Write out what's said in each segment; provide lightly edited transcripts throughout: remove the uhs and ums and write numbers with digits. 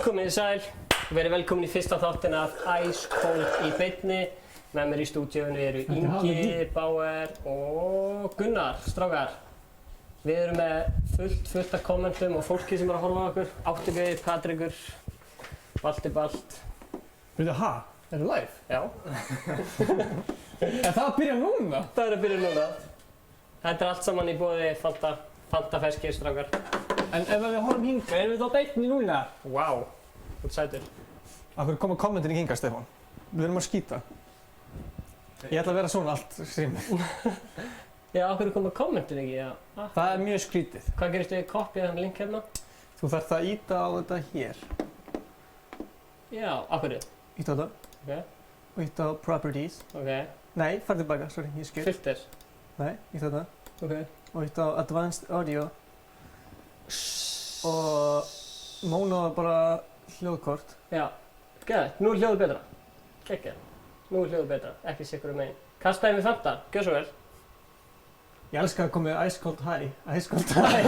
Komið þið sæl, verið velkomin í fyrsta þáttin af Ice Cold í beinni. Með mér í stúdíóinu eru Ingi, Bauer og Gunnar, strákar. Við erum með fullt af kommentum og fólki sem er að horfa á okkur. Áttigauð, Patrikur, Balti Balt. Byrju, ha? Er það live? Já. Er það að byrja núna? Það er að byrja núna. Þetta er allt saman í boði Fanta-feskir, strákar. En ef við horfum hingað, erum við þá beinni núna? Vá, þú ert sætur. Af hverju koma kommentin hingað, Stefán? Við erum að skýta. Ég ætla að vera svona allt streamið. Já, af hverju koma kommentin ekki? Já. Það er mjög skrítið. Hvað gerist við kopið þann link hérna? Þú þarft að íta á þetta hér. Já, af hverju? Íta á þetta. Ok. Og íta á properties. Ok. Nei, farð tilbaka, sorry, ég skil. Filter. Nei, íta á þetta. Ok. Og íta á advanced audio. Og móna bara hljóðkort. Já, gæði, nú er hljóðu betra. Gekkja, nú er hljóðu betra, ekki sikkur megin. Kastaði mig Fanta, gjör svo vel. Ég elska að koma með Ice Cold High. Ice Cold High.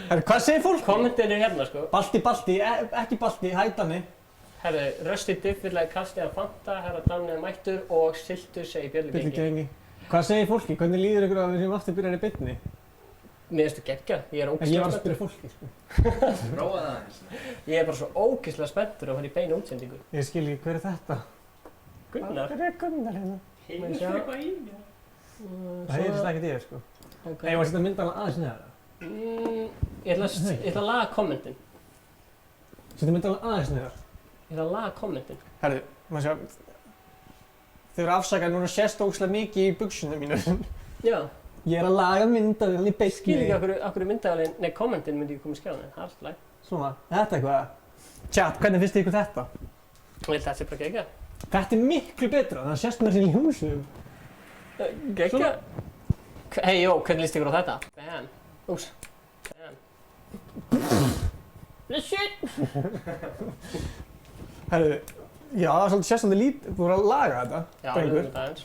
Herru, hvað segir fólk? Kommentin er hérna sko. Balti, ekki Balti, hætani. Herru, Rösti Diffirlega kastið af Fanta, herra Danni er mættur og Siltu segir Björli Gengi. Gengi. Hvað segir fólki? Hvernig líður ykkur að við séum aftur byrjar í beinni? Mér finnst þú geggja, ég er Ég ógeðslega var að spenntur. spyrja fólki, sko. Prófa það aðeins. Ég er bara svo ógeðslega spenntur að fara í beina útsendingu. Ég skil ekki, hver er þetta? Gunnar. Hver er Gunnar hérna? Heyrðu þér eitthvað í mér? Það heyrðist ekkert í þér, sko. Ok. Ég var að setja myndana aðeins neðar. Ég ætla að laga kommentin. Setja myndana aðeins neðar. Ég ætla að laga kommentin. Herru, maður sjá. Þau eru afsakað núna sést ógeðslega mikið í buxunum mínu. Já. Ég er að laga myndavél í beinni. Skil ekki af hverju myndaðalinn, nei kommentin myndi ekki koma í skjáðinu, það er allt læg. Svona, þetta eitthvað. Tjat, hvernig finnst ykkur þetta? Ég held að þetta sé bara geggja. Þetta er miklu betra, það sést mér sem ljósum. Geggja. Hei, jó, hvernig líst ykkur á þetta? Bam. Ús. Bam. Shit. Herru, já, það er svolítið sérstandi lítið. Þú voru að laga þetta, Já, drengur. lögum þetta aðeins.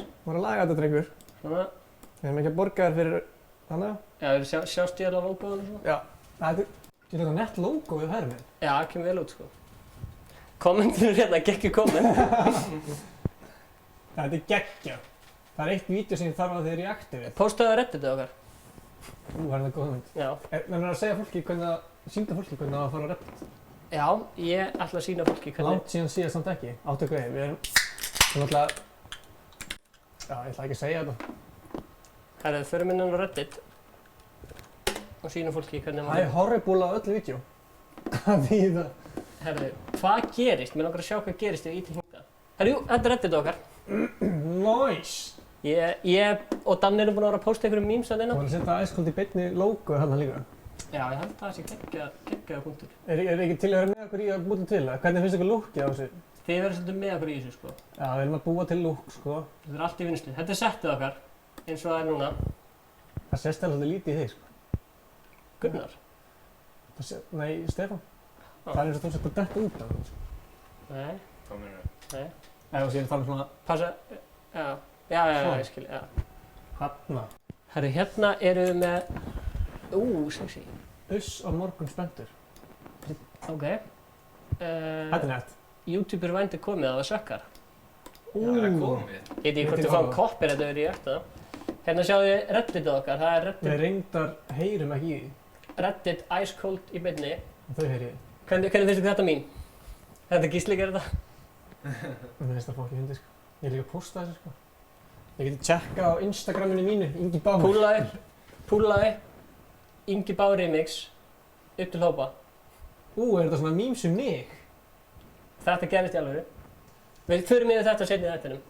Þú voru að laga þetta, drengur. Svona. Við erum ekki að borga þér fyrir þannig. Já, við sjást ég alveg á logoðinu og svona. Já, þetta er þetta nett logo við herminn. Já, það kemur vel út, sko. Kommentin er hérna, geggju komment. Þetta er geggja. Það er eitt vídeo sem ég þarf að þið reaktivið. Póstaðu að redditið okkar. Það er góð mynd. Já. Menn að segja fólki hvernig að, sýnda fólki hvernig að fara að reddit. Já, ég ætla að sýna fólki hvernig. Langt síðan síðast samt ekki. Áttu greið, við erum náttúrulega, já, ég ætla ekki að segja þetta. Herðu, förum inn á Reddit og sýnum fólki hvernig Það er horrible á öllu vídeo. Hvað þýðir það? Herðu, hvað gerist? Mér langar að sjá hvað gerist ef ég íti hingað. Herðu, jú, þetta er Reddit okkar. Nice! Ég og Danni erum búin að vera að posta einhverjum memes að Þú innan. var að setja Ice Cold í beinni logo hérna líka. Já, ég held að það sé geggjaða punktur. Er ekki til að vera með okkur í að búa til það? Hvernig finnst ykkur lookið á þessu? Þið verður svolítið með okkur í þessu, sko. Já, við erum að búa til look, sko. Þetta er allt í vinnslu. Þetta er settið okkar, eins og það er núna. Það sést alveg svolítið lítið í þig, sko. Gunnar. Nei, Stefán. Það er eins og þú sett að detta út af það, sko. Nei, Hvað meinarðu? nei. Eða þú sér þannig svona Passa, já, Svona. ég skil, já. hérna. Herru, hérna erum við með, sexy. Uss á morgun spenntur. Ok. Þetta er nett. YouTuber vændi komið að það sökkar. Það er að komið. Ég veit ekki hvort þú fáum koppir þetta verið í eftir. Hérna sjáðu þið Redditið okkar, það er Við reyndar heyrum ekki í því. Reddit Ice Cold í beinni. En þau heyri í því. Hvernig finnst ykkur þetta mín? Þetta Gísli gerir þetta? Mér finnst það fólki hindi, sko. Ég er líka að posta þessu, sko. Ég geti tjekka á Instagraminu mínu, Ingi Bauer. Púlaði, Ingi Bauer remix, upp til hópa. Er þetta svona memes mig? Þetta gerist í alvöru. Við förum yfir þetta seinni í þættinum.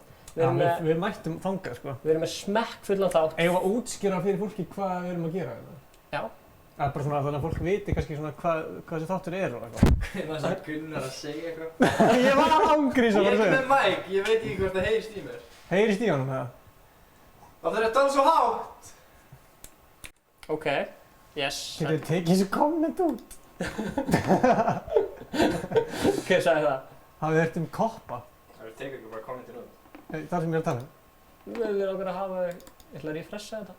Við mættum þangað, sko. Við erum með smekkfullan þátt. Eigum við að útskýra fyrir fólki hvað við erum að gera þetta? Já. Það er bara svona þannig að fólk viti kannski svona hvað þessi þáttur er og eitthvað. Það er Gunnar að segja eitthvað. Ég var ángrís að Ég er bara ekki segja. með mæk, ég veit ekki hvort það heyrist í mér. Heyrist í honum það? Það er að tala svo hátt. Ok, yes. Getur þið tekið þessu komment út? Hver sagði það? Hafið þið heyrt koppa? Það tekur ekki bara kommentin út. Það sem ég er að tala um. Við langar að hafa, ég ætla að refresha þetta.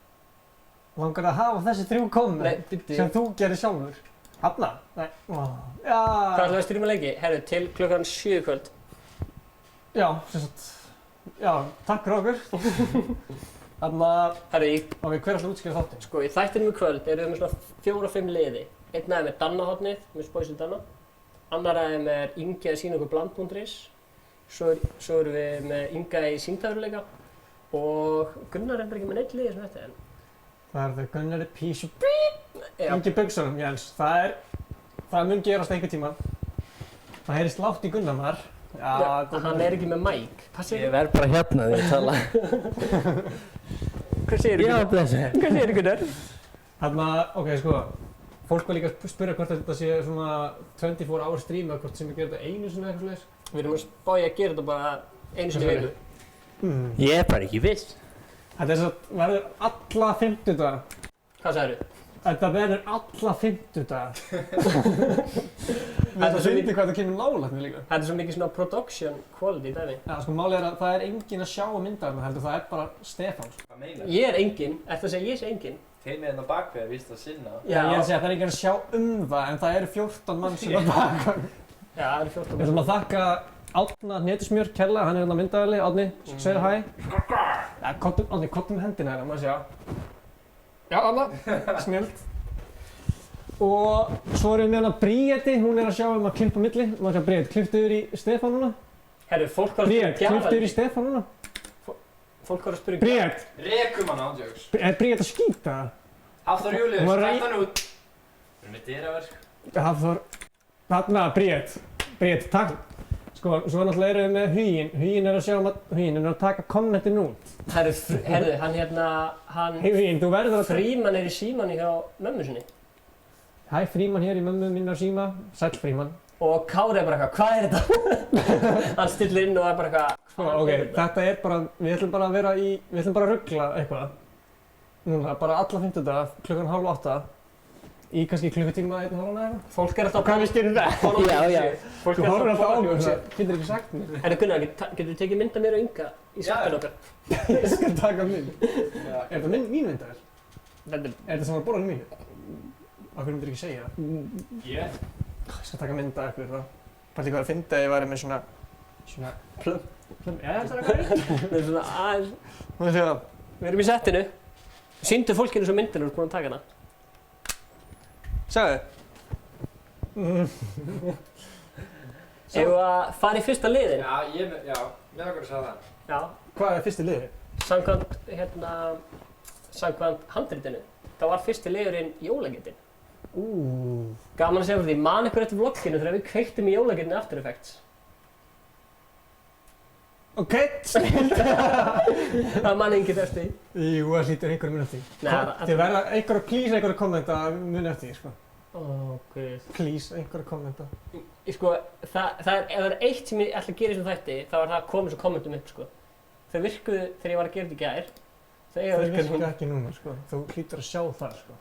Langar að hafa þessi 3 komment Nei, byrju. sem þú gerir sjálfur. Hafna? Nei. Já. Hvað ætlum við að stríma leiki? Herru, til klukkan 7 í kvöld. Já, sem sagt. Já, takk fyrir okkur. Þarna, Herru, ok, hver ætla að útskýra þáttinn? sko, í þættinum í kvöld erum við með svona 4-5 liði. Einn aðeins með Danna-hornið, með Spóisið Danna. Annar aðeins með Ingi að sína okkur bland.is. Svo erum við með Inga í sýndaveruleika. Og Gunnar er ekki með neitt liði sem þetta en. Það er þau Gunnari Písu Já, Ingi Bugsunum, Jens. Það mun gerast einhvern tímann. Það heyrist lágt í Gunnar. Já, hann er ekki með mæk. Ég verð bara hérna þegar ég tala. Hvað segir Já, blessu. Hvað segir Gunnar? Þarna, ok, sko. Fólk var líka að spyrja hvort þetta sé svona 24 hour stream eða hvort sem við gerum þetta einu sinni eitthvað svoleiðis. Við erum að spája að gera þetta bara einu sinni í viku. Ég er bara ekki viss. Þetta er svo, verður alla 50 daga. Hvað sagðirðu? Þetta verður alla 50 daga. Við Þetta er þetta svo fyndi hvað það kemur nálægt líka. Þetta er svo mikið svona production quality dæmi. Já, sko, málið er að það er enginn að sjá myndaðarna heldur, það er bara Stefán. Sko. Hvað meinar? Ég er enginn, eftir að segja ég sé enginn. Þeim með hérna bakveð, víst að sinna. Já, ég er að segja að það er enginn að sjá það, en það eru 14 mann sem að baka. Já, það eru 14 Við ætlum að þakka Árna Hnetusmjör kærlega, hann er hérna myndaðarli. Árni, segðu hæ. Já, Árni, kottum hendina hérna, maður sjá. Já, Árna, snilt. Og svo erum við með hérna Bríeti, hún er að sjá að klippa milli. Maður sjá Bríet, klipptu yfir í Stefán núna. Herru, fólk var að Bríet, klipptu yfir í Stefán núna. Fólk var að spyrja Bríet, Rekum hann ándjóks. er Bríet að skýta? Hafþór Július, Hún var skætt hann út. Við erum með dyraverk. Hafþór, þarna, Bríet, takk. Sko, svo náttúrulega erum við með Huginn. Huginn er að sjá Huginn er að taka kommentin út. Herru, hann Huginn, þú verður að... Fríman er í símanni hjá mömmu sinni. Hæ, Fríman hér í mömmu minnar síma. Sæll Fríman. Og Kári er bara eitthvað, hvað er þetta? Hann stillir inn og er bara eitthvað, Sko, ok, þetta er bara, við ætlum bara að vera í, við ætlum bara að ruggla eitthvað. Núna, bara alla 50 daga, klukkan 7:30. Í kannski klukkutíma, 1,5 eða eitthvað. Fólk er alltaf Hvað við styrir það? Já. Fólk Þú er horfir alltaf á mig og alltaf það getur ekki sagt mér. Herru Gunnar, getur þú tekið mynd af mér og Inga í svartinn okkar? Ég skal taka mynd. Já. Er þetta mín myndaðir? Þetta Er þetta sem var borðinu mínu? Af hverju myndir ekki segja það? Ég? Ég skal taka mynd af ykkur þá. Pælti hvað að finna að ég væri með svona plömm. Já, það er eitthvað. er svona aðeins. Má ég segja það? Við erum í settinu. Sýndu fólkinu svo myndinu og þú ert búin að taka hana. Sagði? Ef við að fara í fyrsta liðin. Já, mér langar að segja það. Já. Hvað er fyrsti liði? Samkvæmt handritinu. Það var fyrsti liðurinn jólagetinn. Úúúú. Gaman að segja fyrir því, man ykkur eftir vlogginu þegar við kveiktum í jólagetinu After Effects. Ok. Það man enginn eftir því. Jú, það hlýtur einhverjum muni eftir því. Nei, Þið verða please einhverju kommenta muni eftir því, sko. Guð. Please, einhverju kommenta. Sko, ef það er eitt sem ég ætla að gera í þessum þætti, þá er það að koma svo kommentum upp, sko. Þau virkuðu þegar ég var að gera þetta í gær. Þau eiga að Það virka virka núna. ekki núna, sko. Þú hlýtur að sjá það, sko.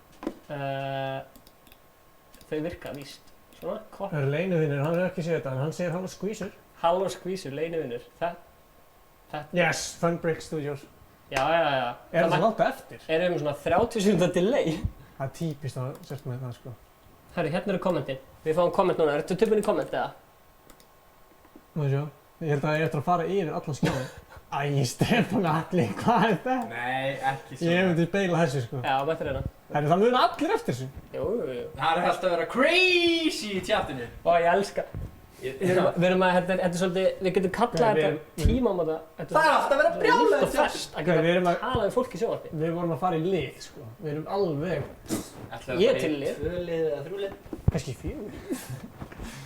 Þau virka, víst. Svona, kort. Það eru leinuvinnir, hann er ekki að segja þetta, en hann segir hann og skvísur. Halló skvísur, leinivinnur. Þetta. Yes, Funbrick Studios. Já. Er það langt eftir? Erum við svona 30 sekúndar delay. Það er típist að sért með það, sko. Herru, hérna eru kommentin. Við fáum komment núna. Ertu tilbúin í komment, eða? Má ég sjá? Ég held að ég ætla að fara yfir allan skjáðin. Æ, Stefán Atli, hvað er þetta? Nei, ekki svona. Ég myndi beila þessu, sko. Já, mættir hérna. Herru, það muna allir eftir þessu. Jú. Það er alltaf að vera crazy í tjatinu. Ó, ég elska. Við erum að, þetta er svolítið, við getum kallað þetta tímamóta. Það er alltaf að vera brjálæði brjálæði í fest að Ok, við erum geta að- talað við fólk í sjónvarpi. Við vorum að fara í lið, sko. Við erum alveg, Ég er til í lið. 2 lið eða 3 lið. kannski 4.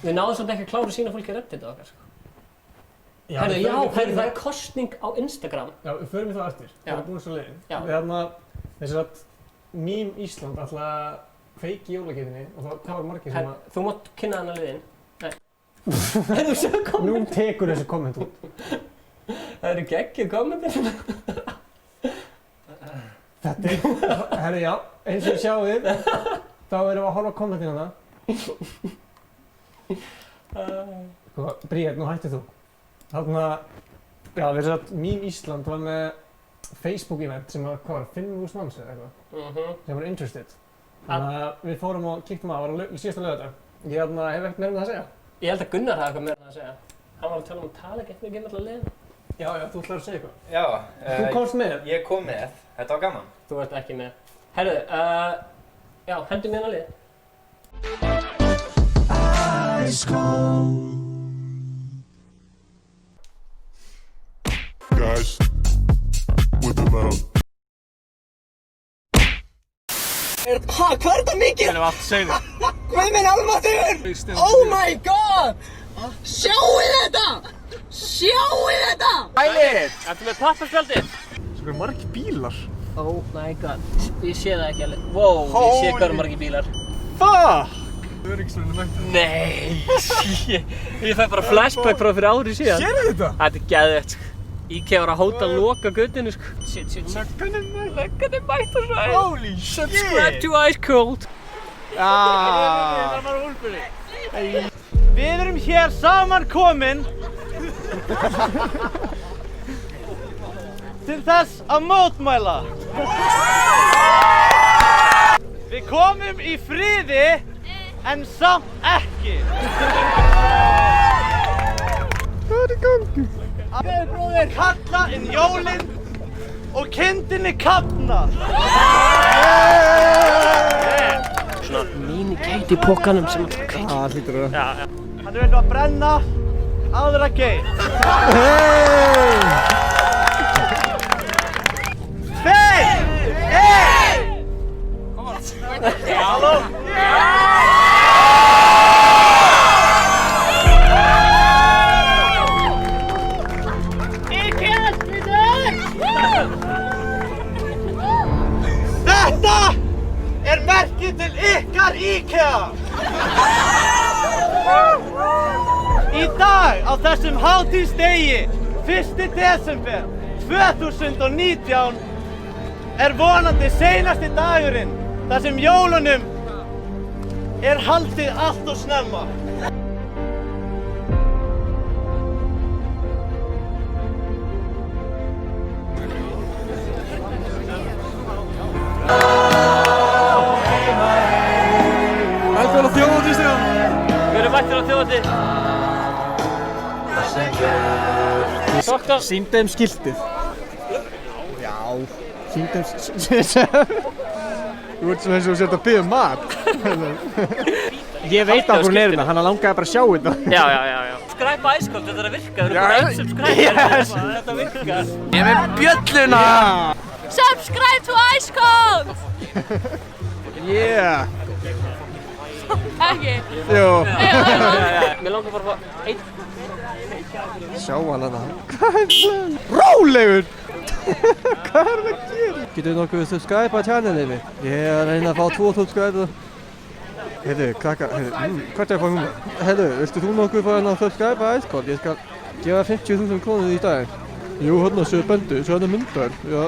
Við náðum svolítið ekki að klára að sína fólki Reddit okkar, sko. Herru, við förum- herru, það er kosning á Instagram. Já, við förum í það eftir. Já. Það er búin svo leiðin. Já. Við þarna, þess að Mím Ísland ætla að kveiki í jólagetinni og það var margir sem Herru, að... þú mátt kynna hana liðin. Nei. Herru, sjá komment. Nú tekur þessi komment út. Það eru geggjuð kommentir. Þetta er, herru, já, eins og sjáum við, þá erum við að horfa á kommentin hana. Sko, Bríet, nú hættir þú. Þarna, já, við erum að Mím Ísland var með Facebook-event sem var, hvað var, 5.000 manns eða eitthvað, sem var interested. Þannig að við fórum og kíktum að, það var síðasta laugardag. Ég hef ekkert meira um það að segja. Ég held að Gunnar hafði eitthvað meira að segja. Hann var að tala um að tala ekki eitthvað alltaf liðin. Já, þú ætlar að segja eitthvað. Já. Þú komst með? Ég kom með. Þetta var gaman. Þú ert ekki með. Herru, já, hendum hérna lið. Guys, with the mouth. Hvað er þetta mikið? Það er allt segðu. Hvað minn almáttugur? Oh my god! Sjáu þetta! Sjáu þetta! Ælir! Ertu með pappaspjaldið? Svo eru margir bílar. Oh my god. Ég sé það ekki alveg. Wow, ég sé hvað eru margir bílar. Fuck! Öryggisvörðin mættu. Nei! Ég fæ bara flashback frá fyrir árið síðan. Sérðu þetta? Þetta er geðveikt, sko. IKEA var að hóta að loka göttinu, sko. Shit. Löggan er mætt og svo. Holy shit! Subscribe to Ice Cold. Ah. Það var úlpunni. Við erum hér saman komin til þess að mótmæla. Við komum í friði en samt ekki. Hvað er í gangi? Bróðir kalla inn jólin og kindinni kafna. Svona mini-geit í pókanum sem alltaf kveiki. Það hlýtur það. Já. Hann er að brenna aðra geit. Hey! 2, 1! Halló! Þetta er merkið til ykkar IKEA! Í dag, á þessum hátíðsdegi, 1. desember 2019, er vonandi seinasti dagurinn þar sem jólunum er haldið allt og snemma. Velkomin á þjóðhátíð, Stefán. Við erum mættir á þjóðhátíð. Sokka. Sýndu þeim skiltið. Já. Sýndu þeim Þú ert svo eins og þú sért að biðja mat. Ég veit á hvernig er þetta, hann langaði bara að sjá þetta. Já. Subscribe Ice Cold, þetta er að virka. Þú eru bara unsubscribe. Þetta virkar. Ég er með bjölluna. Subscribe to Ice Cold! Yeah. Ekki. Jú. Mér langar bara að fá einn. Sjá hann hana. Hvað er það? Rólegur! Hvað er það að gera? Getur nokkuð subscribe á channelinu? Ég er að reyna að fá 2 subscribe. Heiðu, krakkar, hvað er það að fá núna? Heiðu, viltu þú nokkuð fá hérna að subscribe á Ice Cold? Ég skal gefa 50.000 krónur í dag. Jú, hérna séu bendu, svo hérna myndar. Já.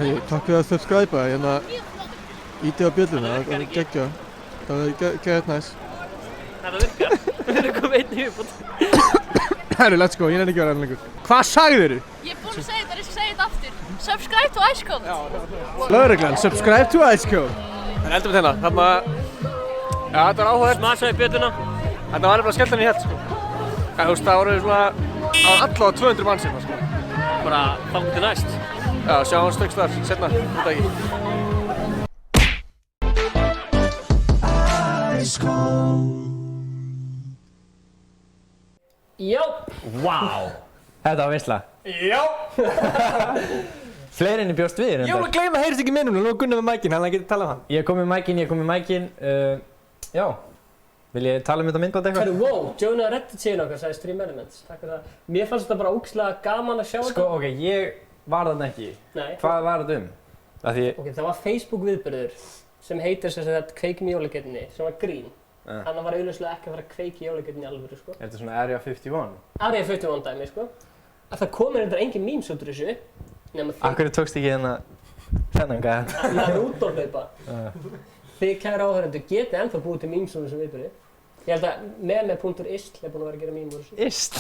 Heiðu, takk fyrir að subscribe, hérna íti á bjölluna, það er geggja. Það er gett næs. Þetta virkar. Við erum komið einn í viðbót. Herru, let's go, ég nefnir ekki að vera enn lengur. Hvað sagðirðu? Ég er búinn að segja þetta, ég skal segja þetta aftur. Subscribe to Ice Cold! Lögreglan, subscribe to Ice Cold. Það er eldur með þennan, þarna... Já, þetta var áhugað. Smasaði bjölluna. Þetta var nefnilega skemmtilega en ég held, sko. Þú veist, það voru svona... Það var allavega 200 manns hérna, sko. Bara þangað til næst. Já, sjáum stöks þar, setna, þetta ekki. Já. Vá! Þetta var veisla. Já! Fleiri en ég bjóst við, Ég var að gleyma að heyrist ekki minnum, nú er Gunnar með mækinn, hann getur talað um hann. Ég kom með mækinn. Já. Vil ég tala um þetta myndband eitthvað? Herru, wow, Jonah Reddit síðan okkar, sagði Stream Elements. Takk fyrir það. Mér fannst þetta bara ógeðslega gaman að sjá þetta. Sko, ok, ég var þarna ekki. Nei. Hvað var þetta um? Af því... Ok, það var Facebook viðburður sem heitir sem sagt Kveikjum í jólagetinni, sem var grín. Hann var auðvitað ekki að fara að kveikja í jólagetinni alvöru, sko. Er þetta svona Area 51? Area 51 dæmi, sko. Að það komir eitthvað engin memes út úr þessu. Akkur tókst ekki þennan gæðan? Það er útdórhlaupa. Þið kæra áhörðendur getið ennþá búið til memes úr þessu viðburði. Ég held að meme.isl er búinn að vera að gera meme úr þessu. Isl?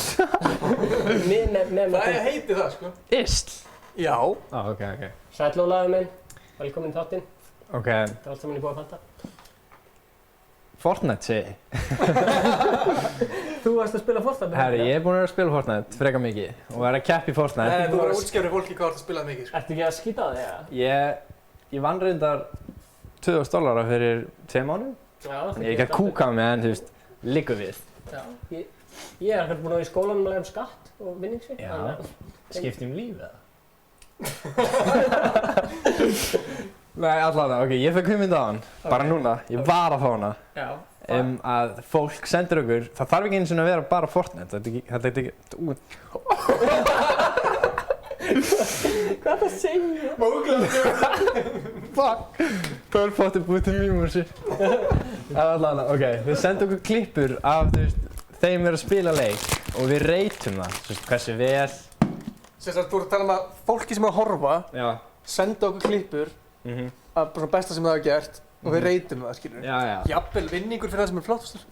Það heiti það, sko. Isl? Já. Ok. Sæll Ólafur minn, velkomin í þáttinn. Ok, Þetta er allt saman í búið að panta. Fortnite segi ég. Þú varst að spila Fortnite? Herri, ég er búinn að vera að spila Fortnite frekar mikið og er að keppa í Fortnite. Þú voru að útskjára fólki hvað þú ert að spila mikið, sko. Ertu ekki að skýta á þig, eða? Ég vann reyndar $2,000 fyrir 2 mánuðum. Já, Ég er ekki að kúka á mig en, þú veist, liggur við. Já, ég er ekkert búinn að vera í skólanum að læra skatt og vinningsvi. Já, skiptum líf eða? Nei, allavega, ok, ég fekk hugmynd á hann, bara núna, ég var að fá hana. Já. Að fólk sendir okkur, það þarf ekki eins og að vera bara Fortnite, þetta er ekki, Hvað það segja? fuck, það er fóttið búið til mím úr sér. Allavega, ok, þau sendu okkur klippur af, þú veist, þeim er að spila leik og við reytum það, þú veist, hversu vel. Þú ert að tala um að fólki sem er að horfa Já. senda okkur klippur af bara besta sem það hafa gert og við reytum það, skilur. Já. Jafnvel vinningur fyrir það sem er flottastur.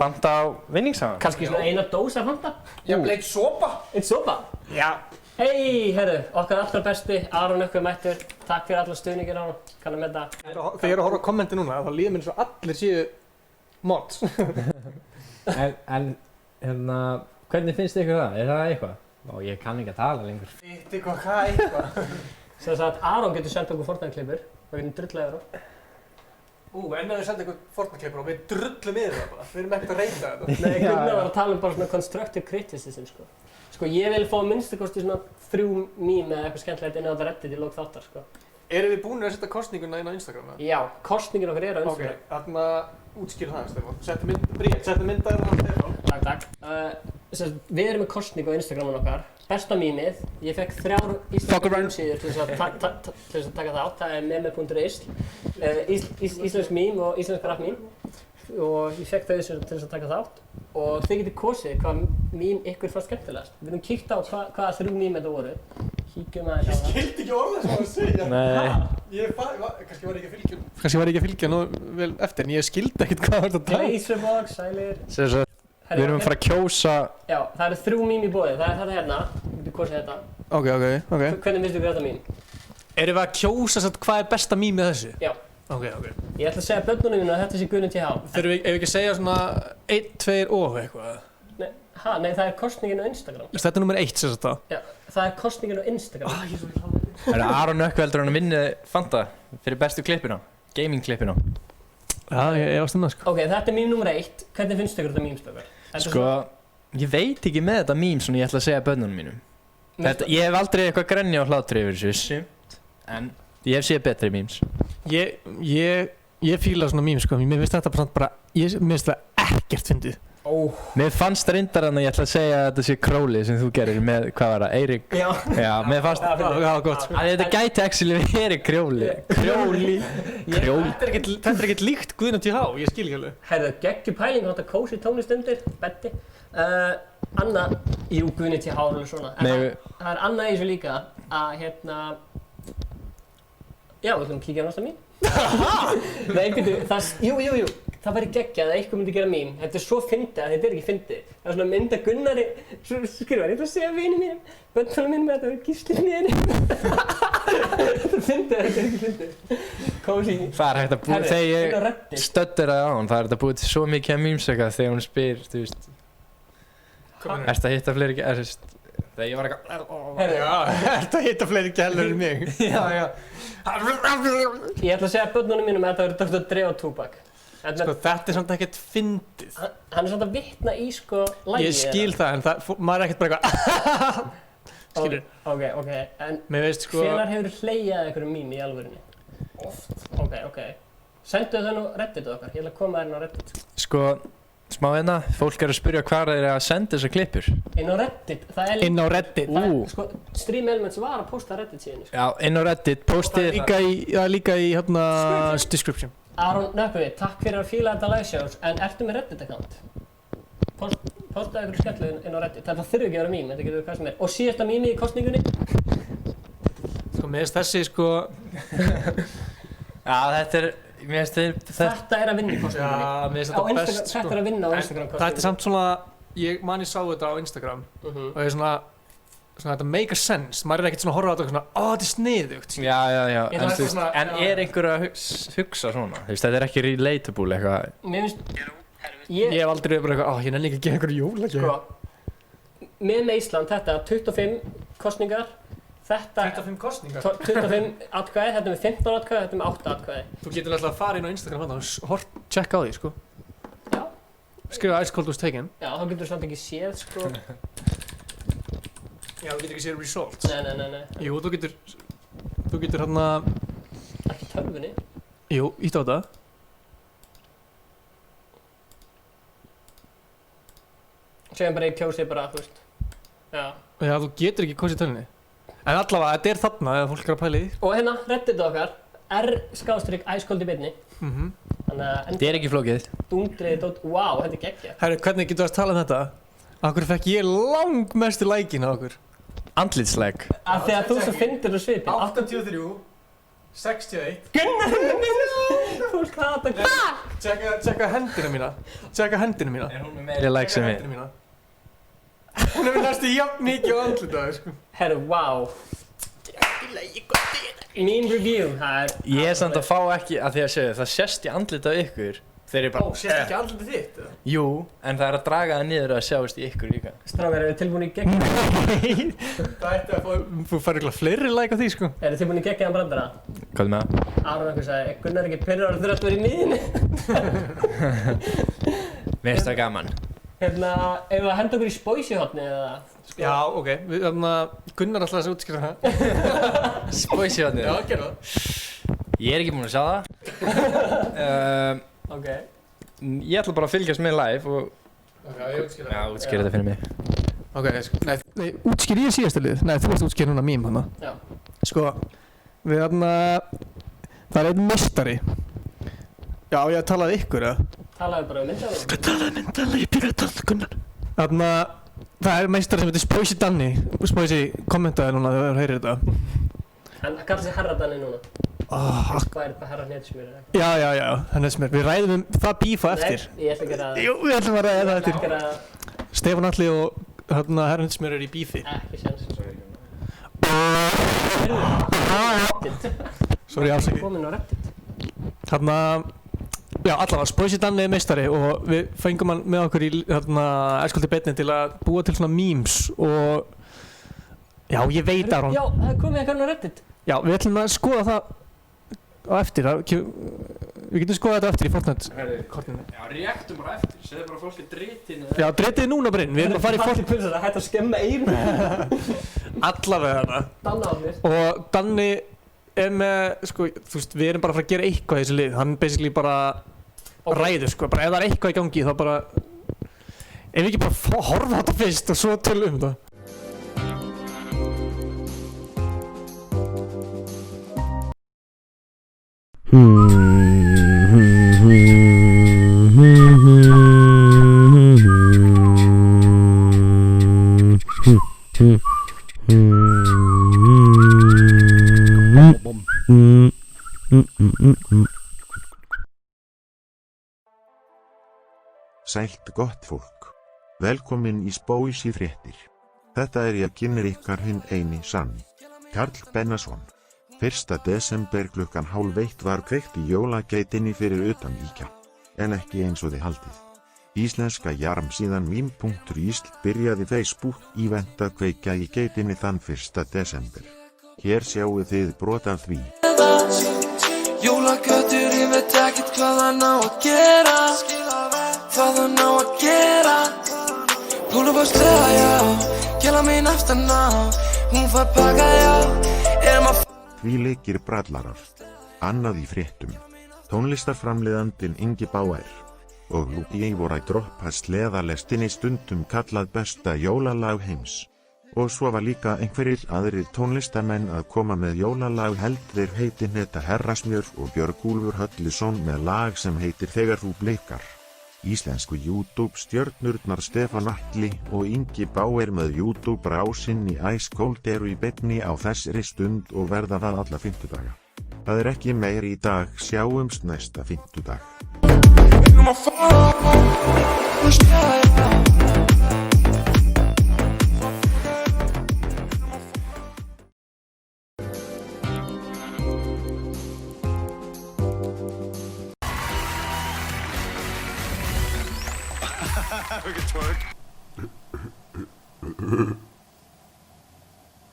Fanta á vinningshafann. Kannski svona eina dós af Fanta? Jafnvel eitt sopa. Eitt sopa? Já. Hei, herru, okkar allra besti, Aron Ökkvi mættur. Takk fyrir allar stuðningir á hann, kann að metta. Þegar ég er að horfa á kommenti núna, þá líður mér eins og allir séu mods. En, hérna, hvernig finnst ykkur það? Er það eitthvað? Ég kann ekki að tala lengur. Eitthvað, hvað eitthvað? Sem sagt, Aron getur sendt okkur Fortnite-klippur og við getum drullað yfir á. En ef við senda ykkur Fortnite-klippur og við drullum yfir það bara. Við erum ekkert að reyta þetta. Nei, Gunnar var að tala um bara svona constructive criticism, sko. Sko, ég vil fá að minnstakosti svona 3 mím eða eitthvað skemmtilegt inn á þetta Reddit í lok þáttar, sko. Erum við búin að setja kostninguna inn á Instagram? Já, kostningin okkar er á Instagram. Ok, þarna útskýra það, Stefán. Settu myndaðir á Stefán. Takk. Við erum með kostningu á Instagramun okkar. Besta mýmið. Ég fekk 3 íslenskar mýmsíður til þess að taka þátt. Það er meme.isl. Íslensk mým og íslensk rap mým. Og ég fekk þau til þess að taka þátt. Og þið getið kosið hvað mým ykkur fannst skemmtilegast. Við erum kíkt á hvaða 3 mým þetta voru. Kíkjum aðeins á það. Ég skildi ekki orðið sem það segja. Nei. Kannski var ég ekki að fylgja nú vel eftir, en ég skildi ekkert hvað það var að tala. Glazerbox, sælir. Við erum að fara að kjósa. Já, það eru 3 mým í boði. Það er þetta hérna. Við getum kosið þetta. Ok. Hvernig finnst ykkur þetta mým? Erum við að kjósa hvað er besta mým með þessu? Já. Ok. Ég ætla að segja börnunum mínu að þetta sé Guðni TH. Ef við ekki að segja svona 1, 2 og eitthvað? Nei, það er kostningin á Instagram. Þetta er nummer 1 sem sagt það? Já, það er kostningin á Instagram. Það er Aron Ökkvi heldur hann að vinna Fanta fyrir bestu klippina, gaming klippina. Já, ég varst um það sko. Ok, þetta er mím nummer 1. Hvernig finnst ykkur þetta mýmstökar? Sko, ég veit ekki með þetta mím svona ég ætla að segja börnunum mínum. Ég hef aldrei eitthvað grenja á hlátri yfir þessu, en ég hef séð betri míms. Ég fíla svona mím sko, mér finnst þetta bara, mér finnst það ekkert fyndið. Mér fannst reyndar að ég ætla að segja að þetta sé Króli sem þú gerir með, hvað var það, Eirík? Já, mér fannst það gott. Þetta gæti actually verið Króli. Þetta er ekkert líkt Guðna TH, ég skil ekki alveg. Herðu, geggjum pæling, þetta kósi tónlist undir, Betti. Anna, Guðni TH er alveg svona. En það er annað í þessu líka að já, við ætlum að kíkja á næsta mím. Nei, jú. Það væri geggjað að eitthvað myndi gera mím. Þetta er svo fyndið að þetta er ekki fyndið. Það er svona mynd að Gunnari, skrifa, ég ætla að segja vinið mínum, bönnunum mínum að þetta var gíslinn í henni. Þetta er fyndið að þetta er ekki fyndið. Kósi. Það er hægt að búið, þegar ég stöddur það á hann, það er hægt að búið til svo mikið að mímsöka þegar hún spyr, þú veist. Ertu að hitta fleiri gælur? Þegar ég var Ertu að hitta fleiri gælur en mig? Já. Ég ætla að segja bönnunum mínum að þetta var Dr. Dre og Tupac. Sko, þetta er samt ekkert fyndið. Hann er samt að vitna í sko lagið. Ég skil það, en maður er ekkert bara eitthvað skilur. Ok, en mér veist sko hvenær hefur hlegið að einhverjum mím í alvörinni? Oft. Ok. Sendu þau nú Reddit okkar, ég ætla að koma þér inn á Reddit. Sko, smá hérna, fólk er að spyrja hvað þeir að senda þessar klippur. Inn á Reddit, það er inn á Reddit. Sko, Stream Elements var að posta Reddit síðan sko. Já, inn á Reddit, postið. Það er líka í hérna description. Aron Ökkvi, takk fyrir að fíla þetta live shows, en ertu með Reddit account? Postaðu ykkur skemmtileg inn á Reddit, þetta þurfi ekki að vera mím, þetta getur hvað sem er. Og síðasta mými í kostningunni? Sko, mér finnst þessi sko Já, þetta er að vinna í kostningunni. Já, mér finnst þetta best sko. Þetta er að vinna á Instagram kostningunni. Þetta er samt svona, ég sá þetta á Instagram og ég svona svona þetta make a sense, maður ekkert svona að horfa á þetta og svona, þetta er sniðugt. Já, Ég en það þú veist, svona- en já. einhver að hugsa svona? Þú veist, þetta ekki relatable eitthvað. Mér finnst, Ég hef aldrei verið bara eitthvað, ég nenni ekki að gefa einhverju jólagjöf. sko, með Ísland, þetta 25 kosningar, þetta 25 kosningar. 25 atkvæði, þetta með 15 atkvæði, þetta með 8 atkvæði. Þú getur alltaf að fara inn á Instagram og checka á því, sko. Já. Skrifa Ice Cold was taken. Já, þá getur þú samt ekki séð, sko. Já, þú getur ekki séð results. Nei. Jú, þú getur hérna, Ekki tölvunni. jú, ítt á þetta. Segjum bara ég kjósi bara, þú veist. Já. Já, þú getur ekki kosið tölunni. En allavega, þetta er þarna ef fólk er að pæla í. Og hérna, reddit okkar, r/ice cold í beinni. Þannig að Þetta er ekki flókið. dundrið dót, wow, þetta er geggjað. Herru, hvernig getur það að tala um þetta? Akkur fekk ég langmestu lækin á okkur. Andlitsleg. Af því að þú svo fyndir úr svipin. 83, 61. Fólk hata hvað? Tjekka hendina mína. Tjekka hendina mína. Er hún með meiri like sem við? Hendina mína. Hún er næstu jafn mikið á andlitaði, sko. Herru, wow. Mín review, það er... Ég er samt að fá ekki, að því að segja, það sést í andlit á ykkur. Þeir eru bara... Sést ekki andlitið þitt, eða? Jú, en það er að draga það niður að sjást í ykkur líka. Strákar, eru þið tilbúin í gegn? Það ætti að þú fær eitthvað fleiri like á því, sko. Eru þið tilbúin í geggjaðan brandara? Hvað er með það? Aron einhver sagði, Gunnar er ekki pyrrar og þurft að vera í miðinni. Mér finnst það gaman. Hérna, ef við henda okkur í spóisihotni eða... Já, ok. Gunnar alltaf að útskýra það. Spóisi vatnið. Já, gerðu það. Ég er ekki búinn að sjá það. Ok. Ég ætla bara að fylgjast með live og... Ok, ég útskýra það. Já, útskýra þetta fyrir mig. Ok, sko, nei, útskýri ég síðasta lið? Nei, þú ert útskýra núna mím hana. Já. Sko, við það er einn meistari. Já, ég talaði ykkur, eða? Talaðu bara um myndaðum. Talaði myndaðum, ég byrjaði að tala Gunnar. Það er meistari sem heitir Spoisi Danni. Spoisi, kommentaði núna þegar þú heyrir þetta. Hann kallar sig Herra Danni núna. Hvað er þetta Herra Netsmjör eða eitthvað? Já, hann er smér. Við ræðum um það bífa eftir. Nei, ég ætla að gera það. Jú, við ætlum að ræða það Ég ætla að eftir. gera Stefán Atli og Herra Netsmjör eru í bífi. ekki séns. Sorry, afsaki. Komin á Reddit. Já, allavega, Spoisi Danni er meistari og við fengum hann með okkur í Ice Cold í beinni til að búa til svona memes og já, ég veit Aron. Já, það er komið eitthvað á Reddit. Já, við ætlum að skoða það á eftir. Við getum skoðað þetta á eftir í Fortnite-kortinu. Já, reaktum bara eftir. Segðu bara fólki dritinu. Já, dreitið núna bara inn. Við erum að fara í Fortnite. Pulsar, það hætti að skemma einu. allavega þarna. Danna á mér. Og Danni er með, sko, þú veist, við erum bara að fara að gera eitthvað í þessu lið. Hann basically bara ræður, sko. Bara ef það er eitthvað í gangi þá bara... Ef við ekki bara horfa á þetta fyrst og svo tölum það. Sælt gott fólk. Velkomin í Spoisi fréttir. Þetta er ég kynnir ykkar hinn eini sanni. Karl Bennason. 1. desember klukkan 12:30 var kveikt í jólageitinni fyrir utan Íkja. En ekki eins og þið haldið. Íslenska jarmsíðan meme.isl byrjaði Facebook-ívent að kveikja í geitinni þann 1. desember. Hér sjáu þið brot af því. Jólagöturinn veit ekkert hvað hann á að gera. Hvað hann á að gera. Hún er bara slega, já. Kjela mín aftan á. Hún fær pakka, já. Því leikir brallarar. Annað í fréttum. Tónlistarframleiðandinn Ingi Bauer og Luigi voru að droppa sleðalestinni stundum kallað besta jólalag heims. Og svo var líka einhverjir aðrir tónlistamenn að koma með jólalag þeir heitir Netta Herrasmjör og Björgúlfur Höllusson með lag sem heitir Þegar þú bleikar. Íslensku YouTube stjörnurnar Stefán Atli og Ingi Bauer með YouTube rásinn í Ice Cold eru í beinni á þessari stund og verða það alla fimmtudaga. Það er ekki meir í dag, sjáumst næsta fimmtudag.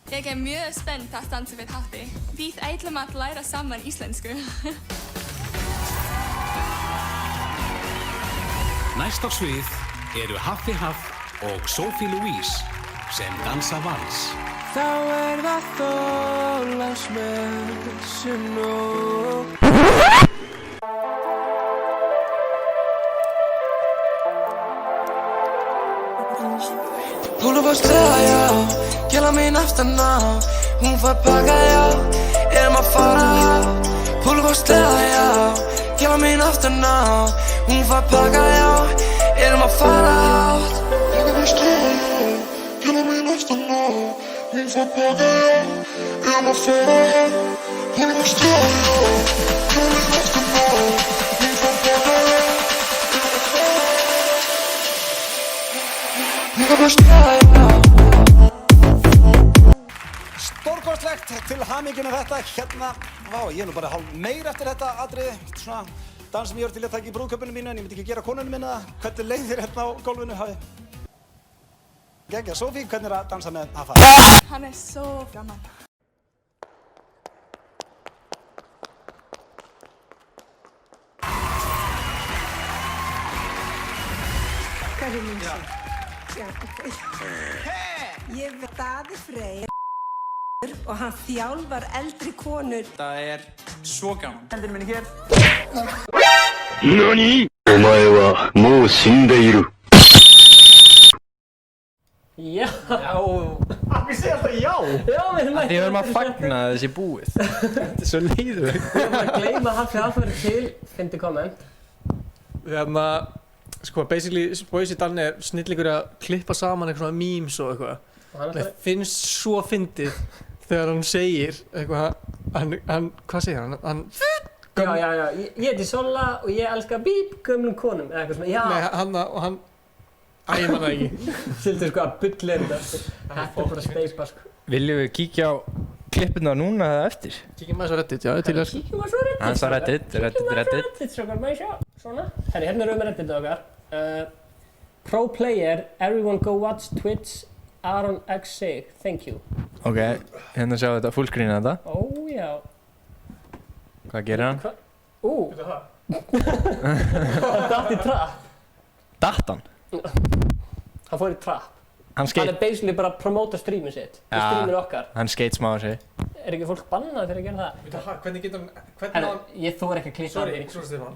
Ég er mjög spennt að dansa við Haffi. Við ætlum að læra saman íslensku. Næst á svið eru Haffi Haff og Sophie Louise sem dansa vals. Þá það Þorláksmessu nótt. Púla á sleða, já, gæla mín aftan á. Hún fær pakka, já, erum að fara hátt. Púla á sleða, já, gæla mín aftan á. Hún fær pakka, já, erum að fara hátt. Púla á sleða, já, gæla mín aftan á. Hún fær pakka, já, erum að fara hátt. Púla á sleða, já, gæla mín aftan á. Hún fær pakka, já. Stórkostlegt til hamingju með þetta hérna. Vá, ég er nú bara hálf meir eftir þetta atriði. Svona dans sem ég til að taka í brúðkaupinu mínu en ég myndi ekki gera konunum minna það. Hvernig leið þér hérna á gólfinu? Gekkja, Sophie, hvernig að dansa með Haffa? Hann svo gaman. Hvað minn sig? Ég veit Daði Freyr og hann þjálfar eldri konur. Það svo gaman. Hendinu minni hér. NANI?! Omae wa mou shindeiru. Já! Akkur segja alltaf já? Já, við erum Við erum að fagna að þessi búið. Þetta svo leiðilegt. Við erum að gleyma Haffi Haffi til, fyndi komment. Sko, basically, Boysi Danni snillingur að klippa saman eitthvað svona memes og eitthvað. Það finnst svo fyndið þegar hann segir eitthvað, hvað segir hann? Já, ég heiti Sola og ég elska bíp gömlum konum, eða eitthvað svona, já. Nei, hann, ég man það ekki. Sildur sko að bullir þetta, þetta bara steipa sko. Viljum við kíkja á klippuna núna eða eftir? Kíkjum aðeins á Reddit, já, til þess. Kíkjum aðeins á Reddit. Aðeins á Reddit. Strákar, maður sjá, svona. Herri, hérna erum við með Reddit okkar. Pro player, everyone go watch Twitch, Aron X Sig, thank you. Ok, hérna sjáum við þetta, fullscreena þetta. Ó, já. Hvað gerir hann? Þetta það? Hann datt í trap. Datt hann? Hann fór í trap. Hann er basically bara að promóta streamið sitt. Ja, streamið okkar. Hann skeit smá á sig. Er ekki fólk bannað fyrir að gera það? Hvernig getur hann... Ég þori ekki að klippa Sorry, Stefán.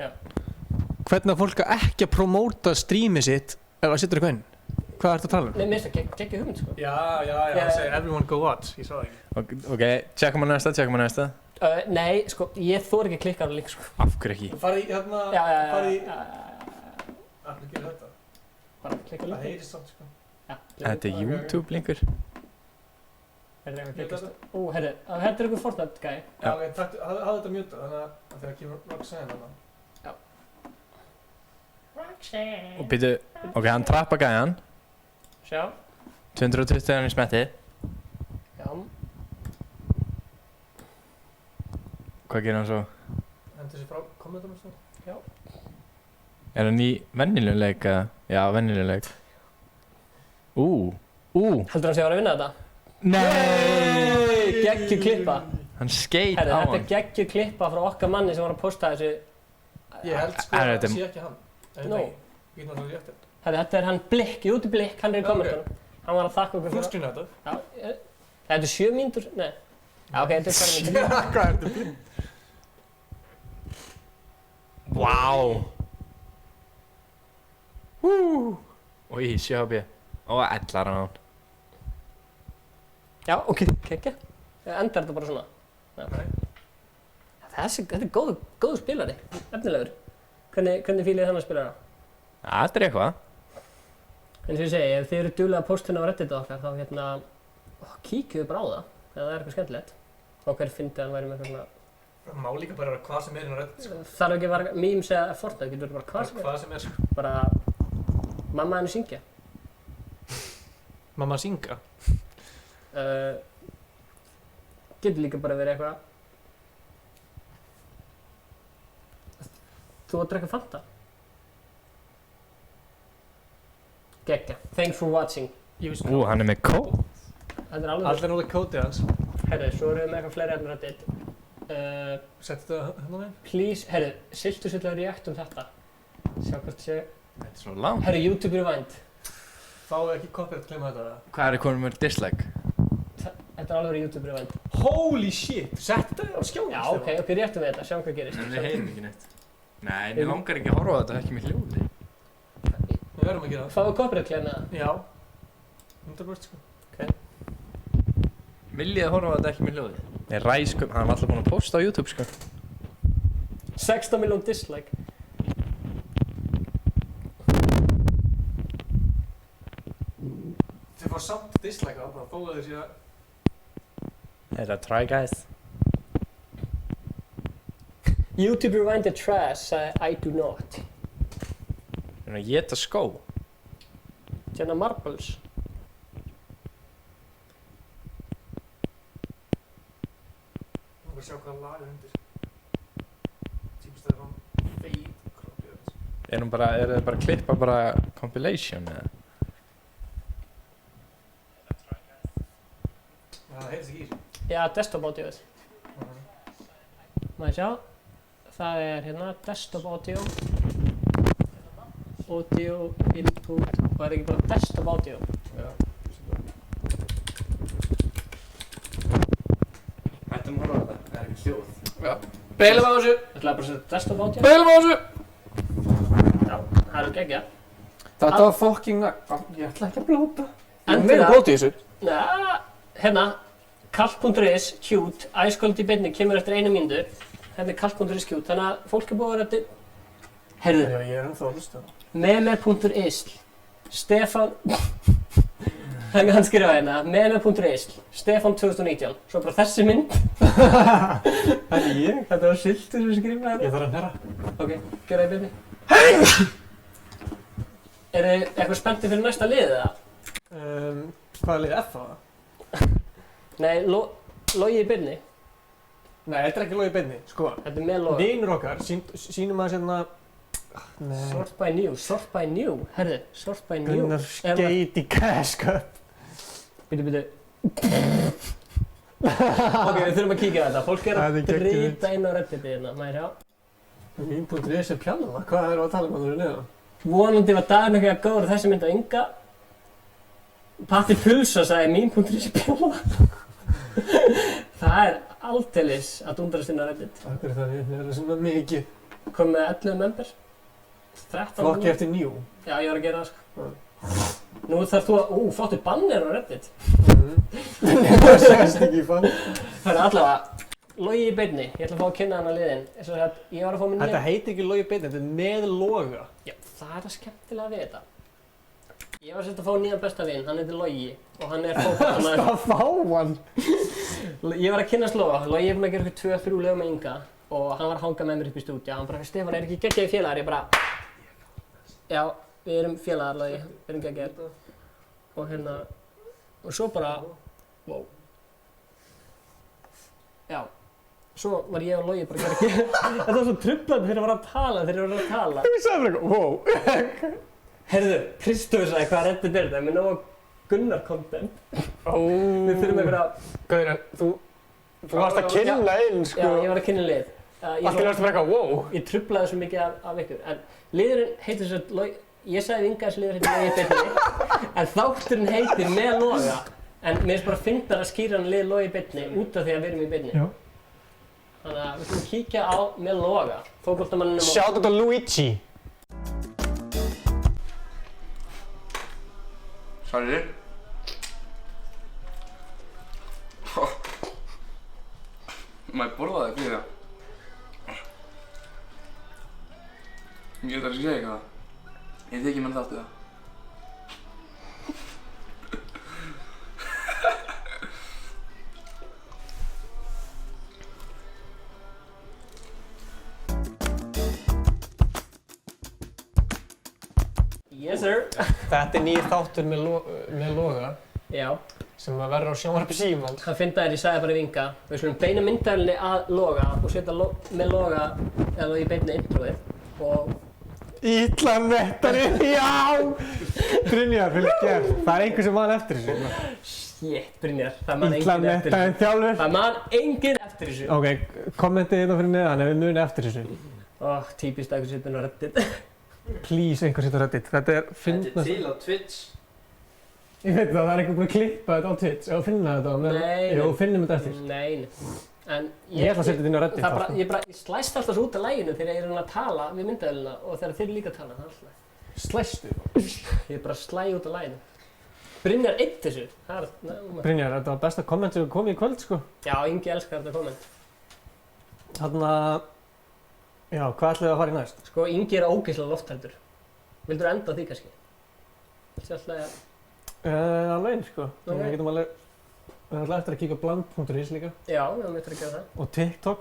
Hvernig fólk ekki að promóta streamið sitt ef það setur eitthvað inn? Hvað ertu að tala um? Nei, mér finnst það geggjuð hugmynd sko. Já, hann segir everyone go watch, ég sá það ekki. Ok, tjekkum á næsta. Nei, sko, ég þori ekki að klikka á það líka sko. Af hverju ekki? Farið í hérna, farið í... Hvað gerir þetta? Bara klikka líka. Það heyrist samt sko. Þetta er YouTube-linkur. Herri, þetta er einhver Fortnite gæi. Já, ok, hafðu þetta mjúta, þannig að þegar kemur Roxanne þarna. Já. Roxanne. Og býtu, ok, hann trappa gæjan. Sjá. 220 í smetti. Já. Hvað gerir hann svo? Hendur sér frá kommentunum svo. Já. Er hann í venjulegum leik eða? Já, venjulegum leik. Heldur hann sé að vera að vinna þetta? Nei! Geggjuð klippa. Hann skeit á hann. Þetta er geggjuð klippa frá okkar manni sem var að posta þessu. Ég held sko að það sé ekki hann. Nó. Ég get náttúrulega rétt þetta. Þetta er hann Blikk, Júti Blikk, hann er í kommentunum. Hann var að þakka okkur fyrir. Fullscreena þetta? Já. Þetta er 7 mínútur? Nei. Já, ok, þetta er 4 mínútur. Hvað er þetta? Vá! Í, sjábið. Og ellar hann. Já, ok, kekkja. Endar þetta bara svona. Þetta er góður spilari, efnilegur. Hvernig fílið þannig að spila það? Það er eitthvað. En sem ég segi, ef þið eru duglega að posta hérna á Reddit okkar, þá kíkjuðu bara á það, ef það er eitthvað skemmtilegt. Og hver fyndi hann væri með eitthvað svona... Það má líka bara vera hvað sem er inn á Reddit, sko. Þarf ekki að vera memes eða Fortnite, getur verið bara hvað sem er. Sko. Bara... Mamma henni syngja. Mamma synga? Getur líka bara verið eitthvað... Þú að drekka Fanta. Gekkja. Thanks for watching. Hann er með kóð. Þetta alveg. Allir notið kódið hans. Herru, svo erum við með eitthvað fleiri efnir á Reddit. Settu þetta hérna með? Please, herru, siltu svolítið react þetta. Sjá hvort sé. Þetta er svo langt. Herru, YouTube Rewind. Fáðu ekki copyright claim þetta? Hvað er konum með dislike? Þetta er alveg YouTube Rewind. Holy shit! Settu þetta á skjónum. Já, ok, réttum við þetta, sjáum hvað gerist. En við heyrum ekki neitt. Nei, mér langar ekki að horfa á þetta, ekki með hljóði. Við verðum að gera það. Fáðu copyright claim eða? Já. 100% sko. Ok. Viljið að horfa á þetta ekki með hljóði? Nei, Ræskum, hann var alltaf búinn að posta á YouTube sko. 16 miljón dislike. Þið fá samt dislike á það, þó að þið séu að... Þetta try guys. YouTube Rewind er trash, sagði I do not. Þannig að geta skó. Tjena marbles. Nú að sjá hvaða lag er undir. Tímst það er hann feit kroppið þessu. Er það bara að klippa bara compilation eða? Það heyrðist ekki í þessu. Já, desktop audioð. Maður sjá. Það er hérna desktop audio. Audio, input. Og er ekki bara desktop audio? Já. Hættum að horfa á þetta. Það er ekki hljóð. Já. Beilum á þessu. Það ætlaði bara að setja desktop audio. Beilum á þessu. Já, það er geggja. Þetta var fucking nagg. Ég ætla ekki að blóta. En meira blóti í þessu. Já, hérna. Kall.is, cute, æsköld í beinni, kemur eftir 1 mínútu. Hérna er Kall.is cute, þannig að fólk er búið að vera til... Heyrðu. Já, ég er ennþá að hlusta. Meme.is, Stefán... Þannig að hann skrifa hérna, Meme.is, Stefán 2019. Svo bara þessi mynd. Það er ég. Þetta var Siltur sem skrifaði hérna. Ég þarf að hnerra. Ok, gera það í beinni. Eru þið eitthvað spenntið fyrir næsta lið eða? Hvaða lið F á það? Nei, Logi í beinni. Nei, þetta er ekki Logi í beinni, sko. Þetta er með Loga. Vinur okkar sýnum að hérna... Nei. Sort by new. Herðu, sort by new. Gunnar skeit í Cash Cup. Býtu. Ok, við þurfum að kíkja á þetta. Fólk er að drita inn á Redditi hérna, maður sjá. Mín.is er pjannuna, hvað er að tala um að þú eru neðan? Vonandi var daginn ekki að góður þessi mynd á Inga. Patti Pulsa sagði mín.is er pjannuna. Það er aldeilis að dundrast inn á Reddit. Takk fyrir það, ég er svona mikið. Kom með 11 members. 13. Flokki eftir new. Já, ég var að gera það sko. Nú þarf þú að, fáttu bannir á Reddit. Það sést ekki í fann. Það er allavega, Logi í beinni, ég ætla að fá að kynna hann að liðin. Ég var að fá mér nýja... Þetta heitir ekki Logi í beinni, þetta er með Loga. Já, það er það skemmtilega við þetta. Ég var að fá nýjan besta vin, hann heitir Logi og hann er fótboltamaður. Það fá hann? Ég var að kynnast Loga, Logi er búinn að gera eitthvað 2-3 lög með Inga og hann var að hanga með mér upp í stúdíu. Hann bara, Stefán, er ekki geggjaði félagar? Ég bara, já, við erum félagar, Logi, við erum geggjaðir. Og hérna, og svo bara, wow. Já, svo var ég og Logi bara að gera þetta var svo trublandi þegar ég var að tala, Þú sagði bara eitthvað, wow. Heyrðu, Kristóf sagði hvað Reddit er þetta, með nóg Gunnar content. Við þurfum einhverja... Gauðir, þú varst að kynna inn, sko. Já, ég var að kynna lið. Allt í varstu bara eitthvað, wow. Ég trublaði svo mikið af ykkur, en liðurinn heitir svo... Ég sagði Inga þessi liður heitir Logi í beinni, en þátturinn heitir með Loga. En mér finnst bara að finna að skýra hann lið Logi í beinni út af því að við erum í beinni. Já. Þannig að við þurfum að kíkja á með Loga. Fótboltamanninn Shout out to Luigi. Sorry. Maður borðaði fyrir það. Ég veit að segja eitthvað. Ég þykir mér þátt í það. Yes sir. Þetta er nýr þáttur með Loga. Já. Sem að verður á sjónvarpi Símans. Hann finn það ég sagði bara við Inga. Við skulum beina myndavélinni að Loga og setja með Loga eða í beinni introið. Og Ítla mettari, já! Brynjar, fyrir gerð. Það einhver sem man eftir þessu. Shit, Brynjar, það man Ítla enginn eftir mettari þjálfur. Það man enginn eftir þessu. Ok, kommentið hérna fyrir neðan ef við munið eftir þessu. Típist að einhver setja á Reddit. Please, einhver setja á Reddit. Þetta er fyndnast. Þetta er til á Twitch. Ég veit það er einhver búinn að klippa þetta á Twitch og finna þetta á meðan. Nei. Jú, finnum þetta eftir. Nei. En Ég ætla að setja þetta inn á Reddit. ég slæst alltaf svo út af læginu þegar ég er að tala við myndavélina og þegar þeir líka tala, það er alltaf. Slæstu? Ég bara slæ út af læginu. Brynjar eitt þessu. Brynjar, þetta var besta komment sem kom í kvöld, sko. Já, Ingi elskar þetta komment. Þarna, já, hvað ætlum við að fara í næst? Sko, Ingi er ógeðslega lofthældur. Vildur enda á því kannski? Viltu alltaf að... Alveg, sko. Ok. Við getum alveg, við ætlum eftir að kíka á bland.is líka. Já, við höfum eftir að gera það. Og TikTok.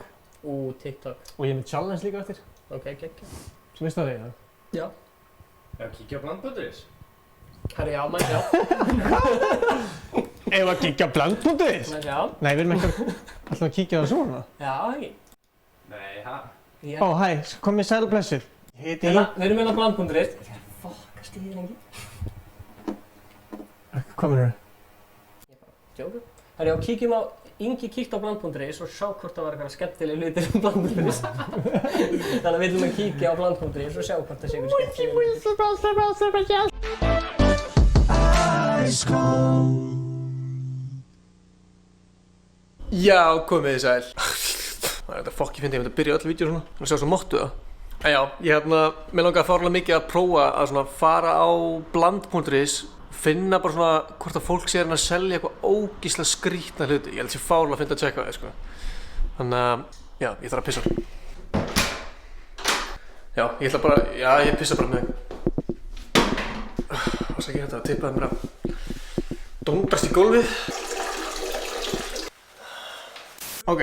TikTok. Og ég er með challenge líka eftir. Ok, geggjað. Sem veist það þig, það? Já. Já, kíkja á bland.is. Herri, já, maður sjá. Ef að kíkja á bland.is? Maður sjá. Nei, við erum ekki alltaf að kíkja á svona. Já, ekki. Nei, ha? Ó, hæ, komið sæl og blessur. Við erum með á bland.is. Fokk, stýðir Ingi. Hvað mennur þau? Djóku. Herri, já, kíkjum á, Ingi kíkt á bland.is og sjá hvort það var eitthvað skemmtileg hlutir um bland.is. Þannig að við viljum að kíkja á bland.is og sjá hvort það sé eitthvað skemmtileg hlutir. Já, komið þið sæl. Það er þetta fokk, ég myndi að byrja öll vídeo svona og sjá svo móttu það. En já, mér langar fárlega mikið að prófa að svona fara á bland.is, finna bara svona hvort að fólk sé að selja eitthvað ógeðslega skrítna hluti. Ég held að sé fárlega að finna að tjekka það, sko. Þannig að, já, ég þarf að pissa. Já, ég pissa bara með þig. Hvað skal ég gera þetta? Það tippaði mér að dóndrast í gólfið. Ok.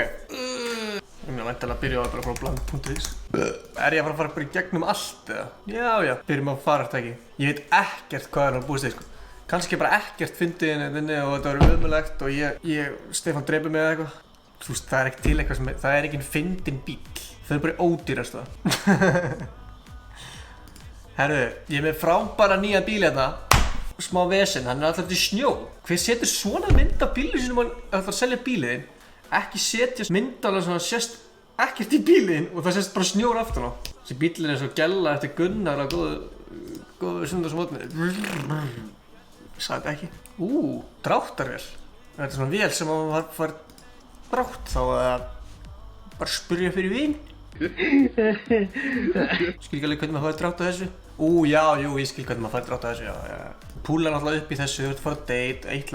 Ég meina væntanlega að byrja á að bara frá bland.is. Er ég að fara bara í gegnum allt eða? Já, byrjum á farartæki. Ég veit ekkert hvað er að búist þig, sko. Kannski bara ekkert fyndið inn og þetta verður ömurlegt og Stefán dreipur mig eða eitthvað. Þú veist, það er ekki til eitthvað sem, það er ekki fyndin bíll. Það er bara ódýrast það. Herru, ég er með frábæra nýja bíl hérna. Smá vesen, hann er alltaf til snjó. Hver setur svona mynd af bílinn sem hann ætlar að selja bílinn? Ekki setja myndalega svona sést ekkert í bílinn og það sést bara snjór aftan á. Þessi bílinn er svo gælla eftir Gunnar að góðu sundarsmótni. Sagði þetta ekki. Dráttarvél. Þetta er svona vél sem hann fær drátt þá að bara spyrja fyrir vin. Skil ekki alveg hvernig maður fær drátt á þessu. Ég skil hvernig maður fær drátt á þessu, já. Púlar náttúrulega upp í þessu, þú ert að fara að date, eitt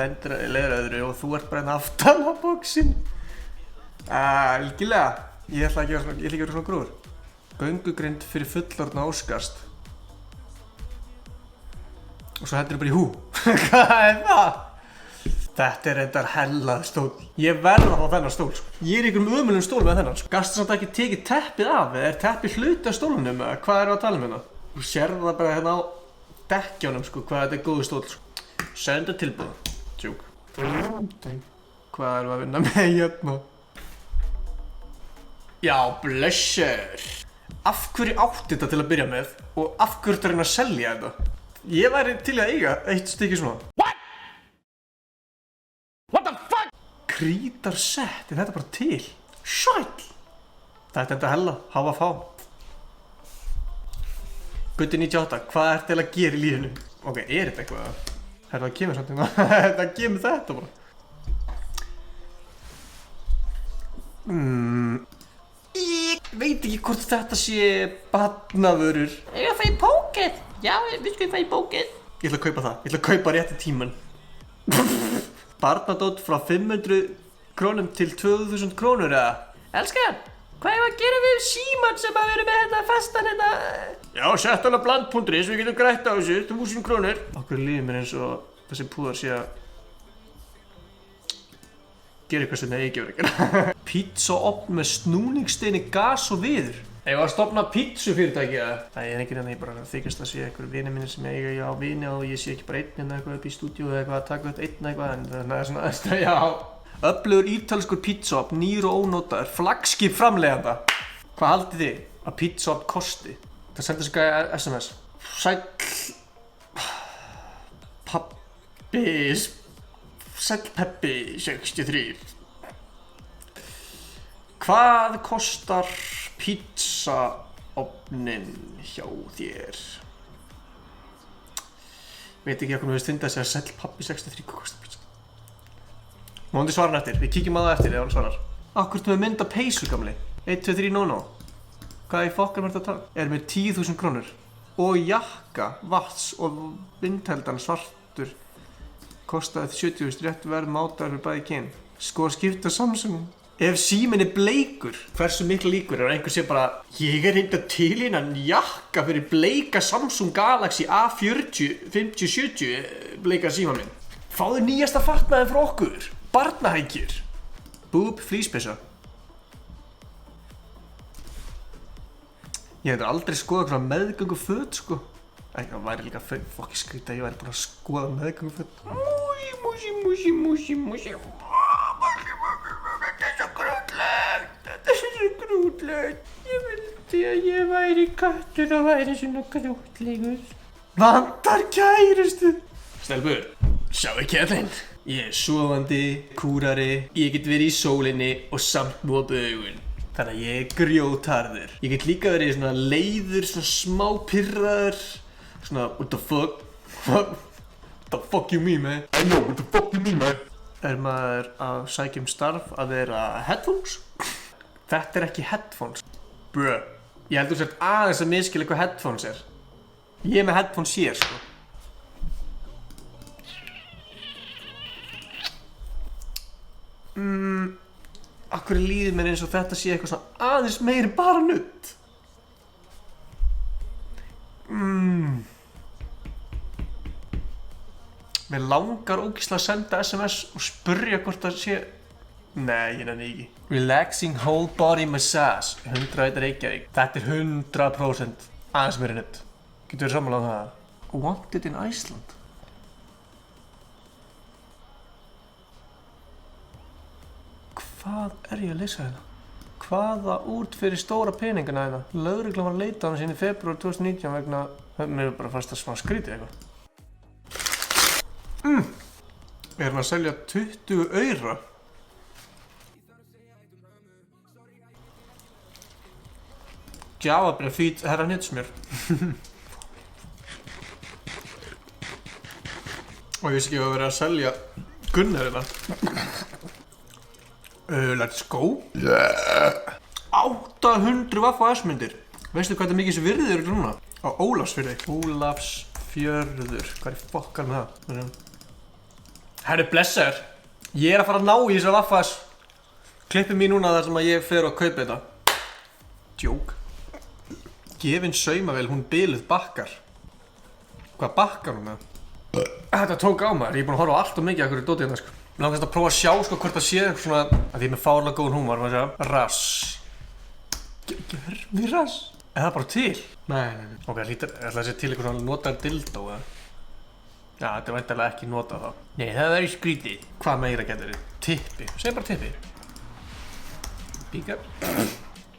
leiðir öðru og þú ert bara hérna aftan á bóksinn. Algjörlega. Ég ætla ekki að vera svona grúður. Göngugrind fyrir fullorðna óskast. Og svo hendur þú bara í hú. Hvað er það? Þetta er reyndar hellað stól. Ég verð að fá þennan stól, sko. Ég er í einhverjum ömurlegum stól með þennan, sko. Gastu samt ekki tekið teppið af, eða er teppið hluti af stólunum, eða hvað erum við að tala um hérna? Þú sérð það bara hérna á dekkjánum, sko, hvað þetta er góður stól, sko. Senda tilbúð. Tjúk. Hvað erum við að vinna með hérna? Já, blessur. Af hverju átti þetta til að byrja með og af hverju ertu að reyna að selja þetta? Ég væri til að eiga eitt stykki svona. What the fuck? Krítarsett, er þetta bara til? Sæll! Þetta er þetta hella, hafa fá. Gutti 98, hvað ertu til að gera í lífinu? Ok, er þetta eitthvað? Þetta kemur samt hérna, þetta kemur þetta bara. Ég veit ekki hvort þetta sé barnavörur. Ég að fá í póket. Já, við skulum fá í póket. Ég ætla að kaupa það. Ég ætla að kaupa rétti tíman. Barnadót frá 500 krónum til 2000 krónur eða? Elskar, hvað er að gera við síman sem að vera með þetta fastan hérna? Já, sett hann á bland.is, við getum grætt á þessu, 1000 krónur. Okkur líður mér eins og þessi púðar sé að gera eitthvað sem það ekki verið að gera. Pizzaofn með snúningssteini, gas og viður. Ég var að stofna pizzufyrirtæki eða? Það er enginn en ég bara þykist að sé einhverju vinir mínir sem eiga á vini og ég sé ekki bara einn eitthvað upp í stúdíu eða eitthvað að taka upp einn eitthvað en það er svona aðeins, já. Öflugur ítalskur pizzaofn, nýr og ónotaður, flaggskip framleiðanda. Hvað haldið þið að pizzaofn kosti? Það sendi þessi gæja SMS. Sæll Peppi 63. Hvað kostar pizzaofnin hjá þér? Veit ekki hvað mér finnst fyndið að segja Sæll Peppi 63, hvað kostar pizza? Má hundi svara hann eftir, við kíkjum að það eftir ef hann svarar. Akkur ertu með mynd af peysu gamli? 1, 2, 3, no. Hvað í fokkar verður þetta að tala? Er með 10.000 krónur og jakka, vats og vindheldan svartur kostaði 70.000 rétt verð mátar fyrir bæði kyn. Sko að skipta Samsung. Ef síminn er bleikur, hversu miklu líkur er að einhver sé bara ég er reynda til innan jakka fyrir bleika Samsung Galaxy A40 5070 bleika síma minn. Fáðu nýjasta fatnaði frá okkur. Barnahækjur. Búb flíspeysa. Ég hefði aldrei skoðað eitthvað meðgöngu föt sko. Það væri líka fokki skrítið að ég væri bara að skoða meðgöngu föt. Músi. Þetta er svo grútlegt. Ég vildi að ég væri kattur og væri svona grútlegur. Vantar kærustu. Stelbur, sjáu kjærlein. Ég er sofandi, kúrari, ég get verið í sólinni og samt mopa augun. Þannig að ég er grjótharður. Ég get líka verið svona leiður, svona smá pirraður. Svona, what the fuck? What the fuck you mean, man? I know, what the fuck you mean, man? Er maður að sækja starf að vera headphones? Þetta er ekki headphones. Bruh. Ég held þú sért aðeins að miskilja hvað headphones er. Ég er með headphones hér, sko. Akkur líður mér eins og þetta sé eitthvað svona aðeins meiri bara nudd. Mér langar ógeðslega að senda SMS og spurja hvort það sé... Nei, ég nenni ekki. Relaxing whole body massage. 101 Reykjavík. Þetta er 100% aðeins meiri nudd. Getur við sammála á það? Wanted in Iceland. Hvað er ég að lesa hérna? Hvaða út fyrir stóra peningana hérna? Lögreglan var að leita á hann sín í febrúar 2019 vegna... Mér er bara fannst það smá skrítið eitthvað. Er hann að selja 20 aura? Gjafabréf fít herra Netsmjör. Og ég veist ekki að vera að selja Gunnar hérna. Let's go. 800 Vaffa S-myndir. Veistu hvað þetta mikið sem virðið eru núna? Á Ólafsfjörði. Ólafsfjörður. Hvað er fokkar með það? Herru blessaður. Ég er að fara að ná í þessar Vaffas. Klippið mér núna þar sem að ég fer og kaupi þetta. Djók. Gefinn saumavél, hún biluð bakkar. Hvað bakkar hún með? Þetta tók á maður. Ég er búinn að horfa á allt og mikið af hverju dótið hérna sko. Mér langast að prófa að sjá sko hvort það sé eitthvað svona að því með fárlega góðan húmor, maður segja rass. Gerfi rass? Er það bara til? Nei. Ok, ég ætla að sé til eitthvað svona notaður dildó eða? Já, þetta er væntanlega ekki notað þá. Nei, það verður skrítið. Hvað meira getur þið? Tippi. Segð bara tippi. Bíkar.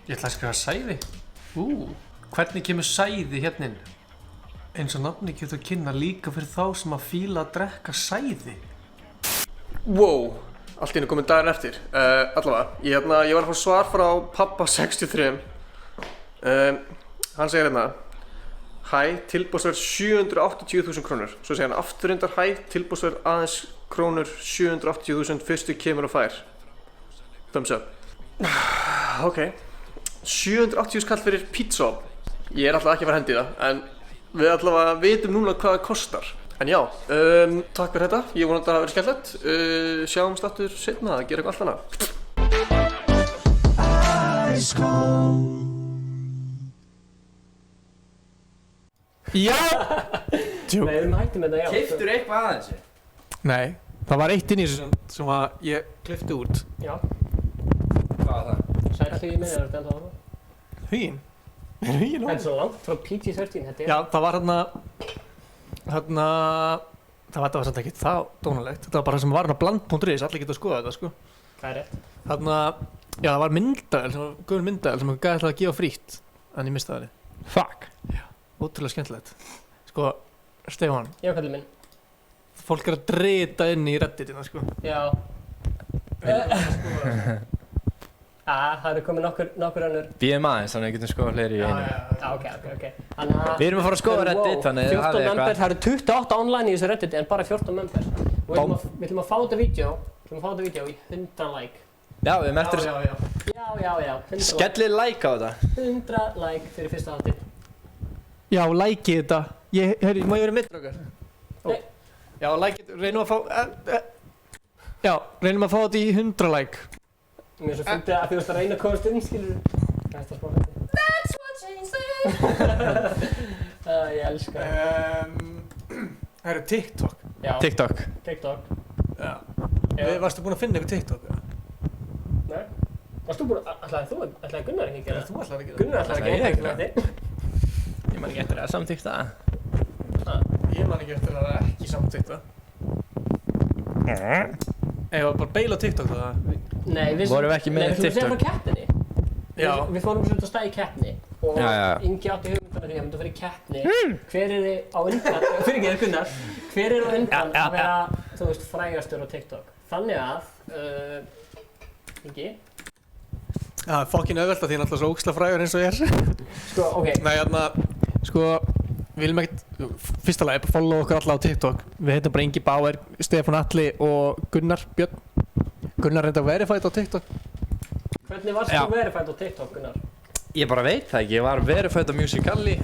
Ég ætla að skrifa sæði. Hvernig kemur sæði hérna inn? Eins og nafni getur að kynna líka fyrir þá sem að fíla að drekka sæði. Wow, allt í einu komið daginn eftir. Allavega, ég var að fá svar frá pappa 63. Hann segir hérna: hæ, tilboðsverð 780.000 krónur. Svo segir hann afturrindar hæ, tilboðsverð aðeins krónur 780.000, fyrstu kemur og fær. Thumbs up. Ok, 780 skall fyrir pizza. Ég er alltaf ekki að fara að hendi það, en við allavega vitum núna hvað það kostar. En já, takk fyrir þetta, ég vona að þetta hafi verið skemmtilegt. Sjáumst aftur seinna að gera eitthvað allt annað. Já! Nei, við hættum þetta, já. Keyptur eitthvað að þessu? Nei, það var eitt inn í þessu sem að ég klippti út. Já. Hvað var það? Sælhugin minn, er þetta enda á það? Hugin? Er hugin á það? En svo langt frá PG-13, þetta er... Já, það var það var samt ekki það dónalegt. Þetta var bara sem var hérna bland.is, allir geta að skoða þetta, sko. Hvað er rétt? Já, það var myndavél, gömul myndavél sem gæti alltaf að gefa frítt, en ég misti það. Fuck. Ótrúlega skemmtilegt. Sko, Stefán, Já, kallið minn. fólk að drita inn í Redditina, sko. Já. Það eru komið nokkur önnur. Bíðum aðeins, þannig að við getum skoða fleiri í einu. Já, ok. Við erum að fara að skoða Reddit, þannig að þið hafið 14 members, það eru 28 online í þessu Reddit en bara 14 members. Og við ætlum að fá þetta vídeo í 100 like. Já, við erum eftir... Já, 100 Skellið like á þetta. 100 like fyrir fyrsta þáttinn. Já, likeið þetta. Má ég vera mittur okkar? Nei. Já, likeið, reynum að fá... Já, reynum að fá þetta í 100 like. Mér er svo fyndið að þú veist að reyna að komast inn, skilur. That's what she said. Ég elska það. Það eru TikTok. Já. TikTok. Já. Varstu búinn að finna eitthvað TikTok? Nei. Varstu búinn að... Ætlaði Gunnar ekki að gera það? Þú ætlaði ekki að gera það. Gunnar ætlaði ekki að gera það. Ég man ekki eftir að samþykta það. Ég man ekki eftir að það ekki samþykta. Ég var bara beila TikTok það. Nei, við Vorum við ekki með TikTok? Nei, við fórum frá keppninni. Já. Við fórum svolítið að stað í keppni og Ingi átti hugmyndina því að myndi að fara í keppni. Hver er þið á undan, fyrir ekki Gunnar, hver er á undan að vera, þú veist, frægastur á TikTok? Þannig að, Ingi? Já, fucking auðvelt að því náttúrulega svo ógeðslega frægur eins og ég er. Sko, ok. Nei, sko, við viljum ekkert, fyrsta lagi, follow okkur alla á TikTok. Við heitum bara Ingi Bauer, Stefán Atli og Gunnar Björn. Gunnar reynda verified á TikTok. Hvernig varst þú verified á TikTok, Gunnar? Ég bara veit það ekki, ég var verified á Musical.ly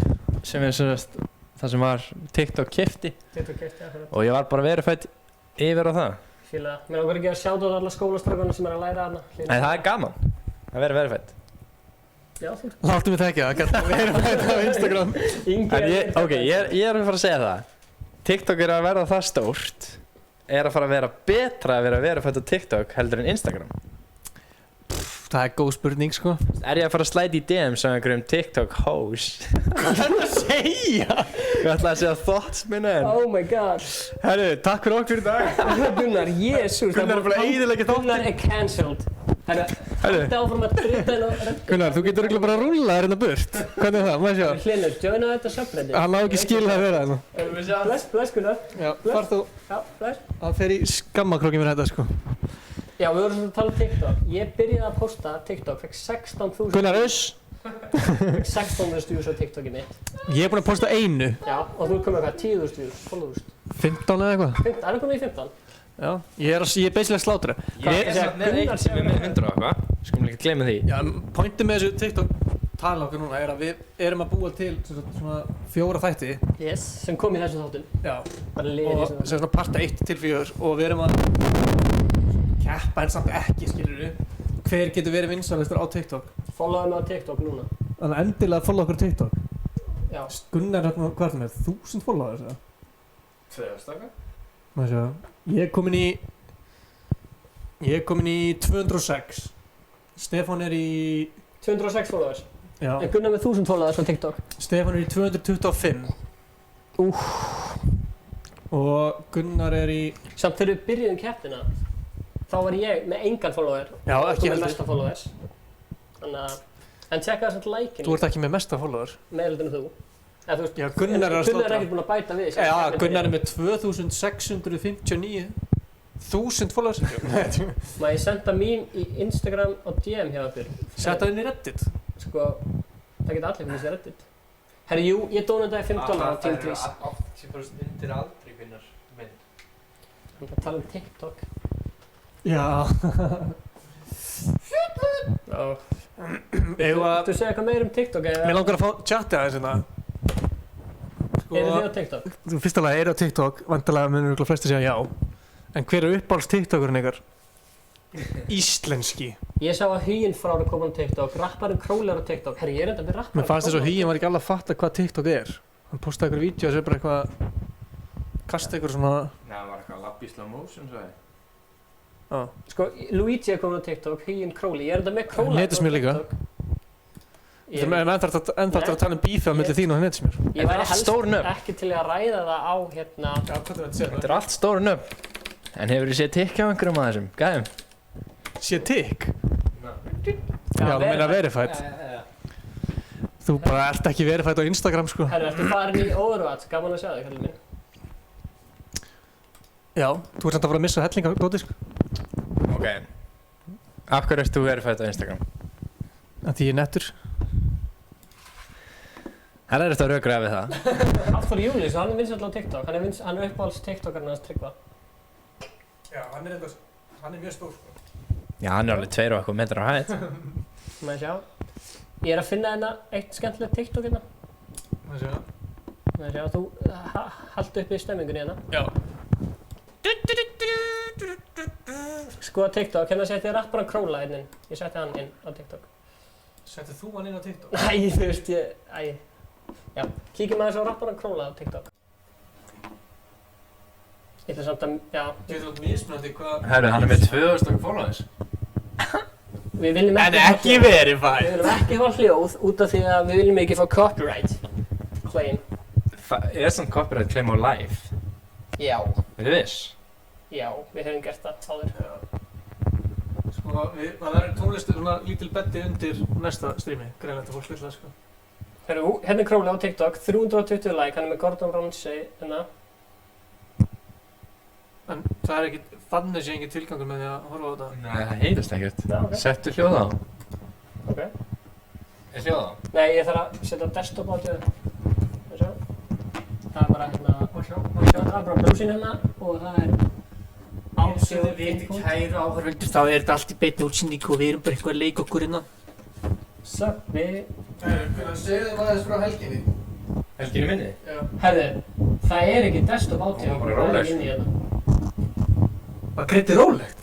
sem er það sem var TikTok keypti. TikTok keypti, akkurat. Og ég var bara verified yfir á það. Fíla. Mér langar ekki að sjáttu á alla skólastrákana sem er að læra hana. Nei, það er gaman að vera verified. Já, þú. Láttu mig þekka það, gæti verified á Instagram. Ok, ég er að fara að segja það. TikTok er að verða það stórt, er að fara að vera betra að vera verified á TikTok heldur en Instagram. Það er góð spurning, sko. Er ég að fara að slæta í DMs af einhverjum TikTok hoes? Hvað er það að segja? Ég ætla að segja thoughts minna en... Oh my god. Herru, takk fyrir okkur í dag. Gunnar, Jesus. Gunnar er bara að eyðileggja þáttinn. Gunnar er cancelled. Herru, haldi áfram að drita inn á... Gunnar, þú getur örugglega bara að rúlla þér hérna burt. Hvernig er það? Má ég sjá? Hlynur, joina þetta subreddit. Hann á ekki skilið að vera hérna. Bless, Gunnar. Já, far þú. Já, bless. Hann fer í skammakrókin mér þetta, sko. Já, við vorum svona að tala um TikTok. Ég byrjaði að posta TikTok, fekk 16.000... Gunnar, Fekk 16.000 views á TikTokið mitt. Ég er búinn að posta einu. Já, og þú komið hvað, 10.000 views, 12.000. 15 eða eitthvað. 15, er það komið í 15? Já, ég er basically að slátra. Ég er með eitt sem er með 100 og eitthvað. Skulum ekki gleyma því. Já, pointið með þessu TikTok tala okkur núna er að við erum að búa til svona 4 þætti. Yes, sem kom í þessum þáttum. Já. Bara liðið í Og þessum sem svona parta 1-4 og við erum að keppa en samt ekki, skilurðu. Hver getur verið vinsælastur á TikTok? Followa mig á TikTok núna. Þannig að endilega follow okkur á TikTok. Já. Gunnar, hvað er það með? 1000 followers eða? 200 Má sjá. Ég er komin í 206. Stefán er í 206 followers. Já. En Gunnar með 1000 followers á TikTok. Stefán er í 225. Og Gunnar er í... Samt þegar við byrjuðum keppnina, þá var ég með engan follower. Já, ekki með heldur. mesta followers. Þannig að... En tjekka þess að like-inu. Þú ert ekki með mesta follower. Meðaldur en þú. Eða þú veist... Já, Gunnar er að Gunnar er ekkert búinn að bæta við. Já, Gunnar er með 2659. 1000 followers. Má ég senda mín í Instagram og DM hjá okkur? Setta inn í Reddit. Sko, það geta allir finnst í Reddit. Herri, jú, ég donaði $5 á Team Trees. 80% undir aldrei Gunnar minn. Við erum að tala um TikTok. Já. Þú segja eitthvað meira um TikTok eða? Mér langar að fá chatið aðeins hérna. Eru þið á TikTok? Fyrsta lagi eru á TikTok, vantarlega munum við flestir segja já. En hver er uppáhalds TikTokurinn ykkar? Íslenski. Ég sá að Huginn Frár kom á TikTok, rapparinn Króli er á TikTok. Herri, ég er enda með rapparinn. Mér fannst þess að Huginn var ekki alveg að fatta hvað TikTok er. Hann postaði eitthvað vídeo og svo bara eitthvað... Kasta eitthvað svona... Nei, það var eitthvað lapp í slow motion, svo ég. Já. Sko, Luigi er komin á TikTok, Huginn Króli. Ég er enda með Króli. Hann heitir mér líka. En þarf að tala um bífið á milli þín og hann heitir mér. Ég væri helst ekki til að ræða það á hérna... Já, hvað er þetta að segja? Þetta er allt stóru nöfn. En hefur þið séð tikk hjá einhverjum að þessum? Gæðum? Séð tikk? Já, þú meina verified. Þú bara ert ekki verified á Instagram, sko. Herru, ertu farin í Overwatch? Gaman að sjá þig, kallið minn. Já, þú ert samt að fara að missa helling á dóti, sko. Ok. Af hverju ert þú verified á Instagram? Því ég er nettur. Það er eftir að rökra við það. Hafþór Júlíus, hann er vinsæll á TikTok. Hann er uppáhalds TikTokarinn hans Tryggva. Já, hann er mjög stór, sko. Já, hann er alveg 2 og eitthvað metrar á hæð. Má sjá. Ég er að finna hérna eitt skemmtilegt TikTok hérna. Má sjá. Þú haltu upp í stemmingunni hérna. Já. Skoða TikTok, hérna setti ég rapparan Króla inn. Ég setti hann inn á TikTok. Setti þú hann inn á TikTok? Nei, þú veist Já, kíkjum aðeins á rapparan Króla á TikTok. Ég ætla samt að, já. Getur þú mismunandi hvað... Herru, hann er með 2000 followers. Við viljum ekki verify. Við viljum ekki hafa hljóð út af því að við viljum ekki fá copyright claim. Er samt copyright claim á live? Já. Ertu viss? Já, við hefum gert það áður. Sko, það verður tónlistu svona lítil betti undir næsta streami. Greinlega þetta fólk vill það, sko. Herru, hérna er Króli á TikTok, 320 like, hann er með Gordon Ramsay hérna. En það er ekkert, þannig sé engin tilgangur með því að horfa á þetta. Nei, það heyrist ekkert. Já, ok. Settu hljóð á. Ok. Er hljóð á? Nei, ég þarf að setja desktop á þetta. Það er bara hérna, það er bara brúsin hérna og það er Eins og þið viti kæru áhorfendur, þá er þetta allt í beinni útsendingu og við erum bara eitthvað að leika okkur innan. Söppi. Hvernig segðu þið aðeins frá helginni? Helginni minni? Já. Herðu, það er ekki desktop átíð. Það var bara rólegt. Það er hérna. Var kryddið rólegt?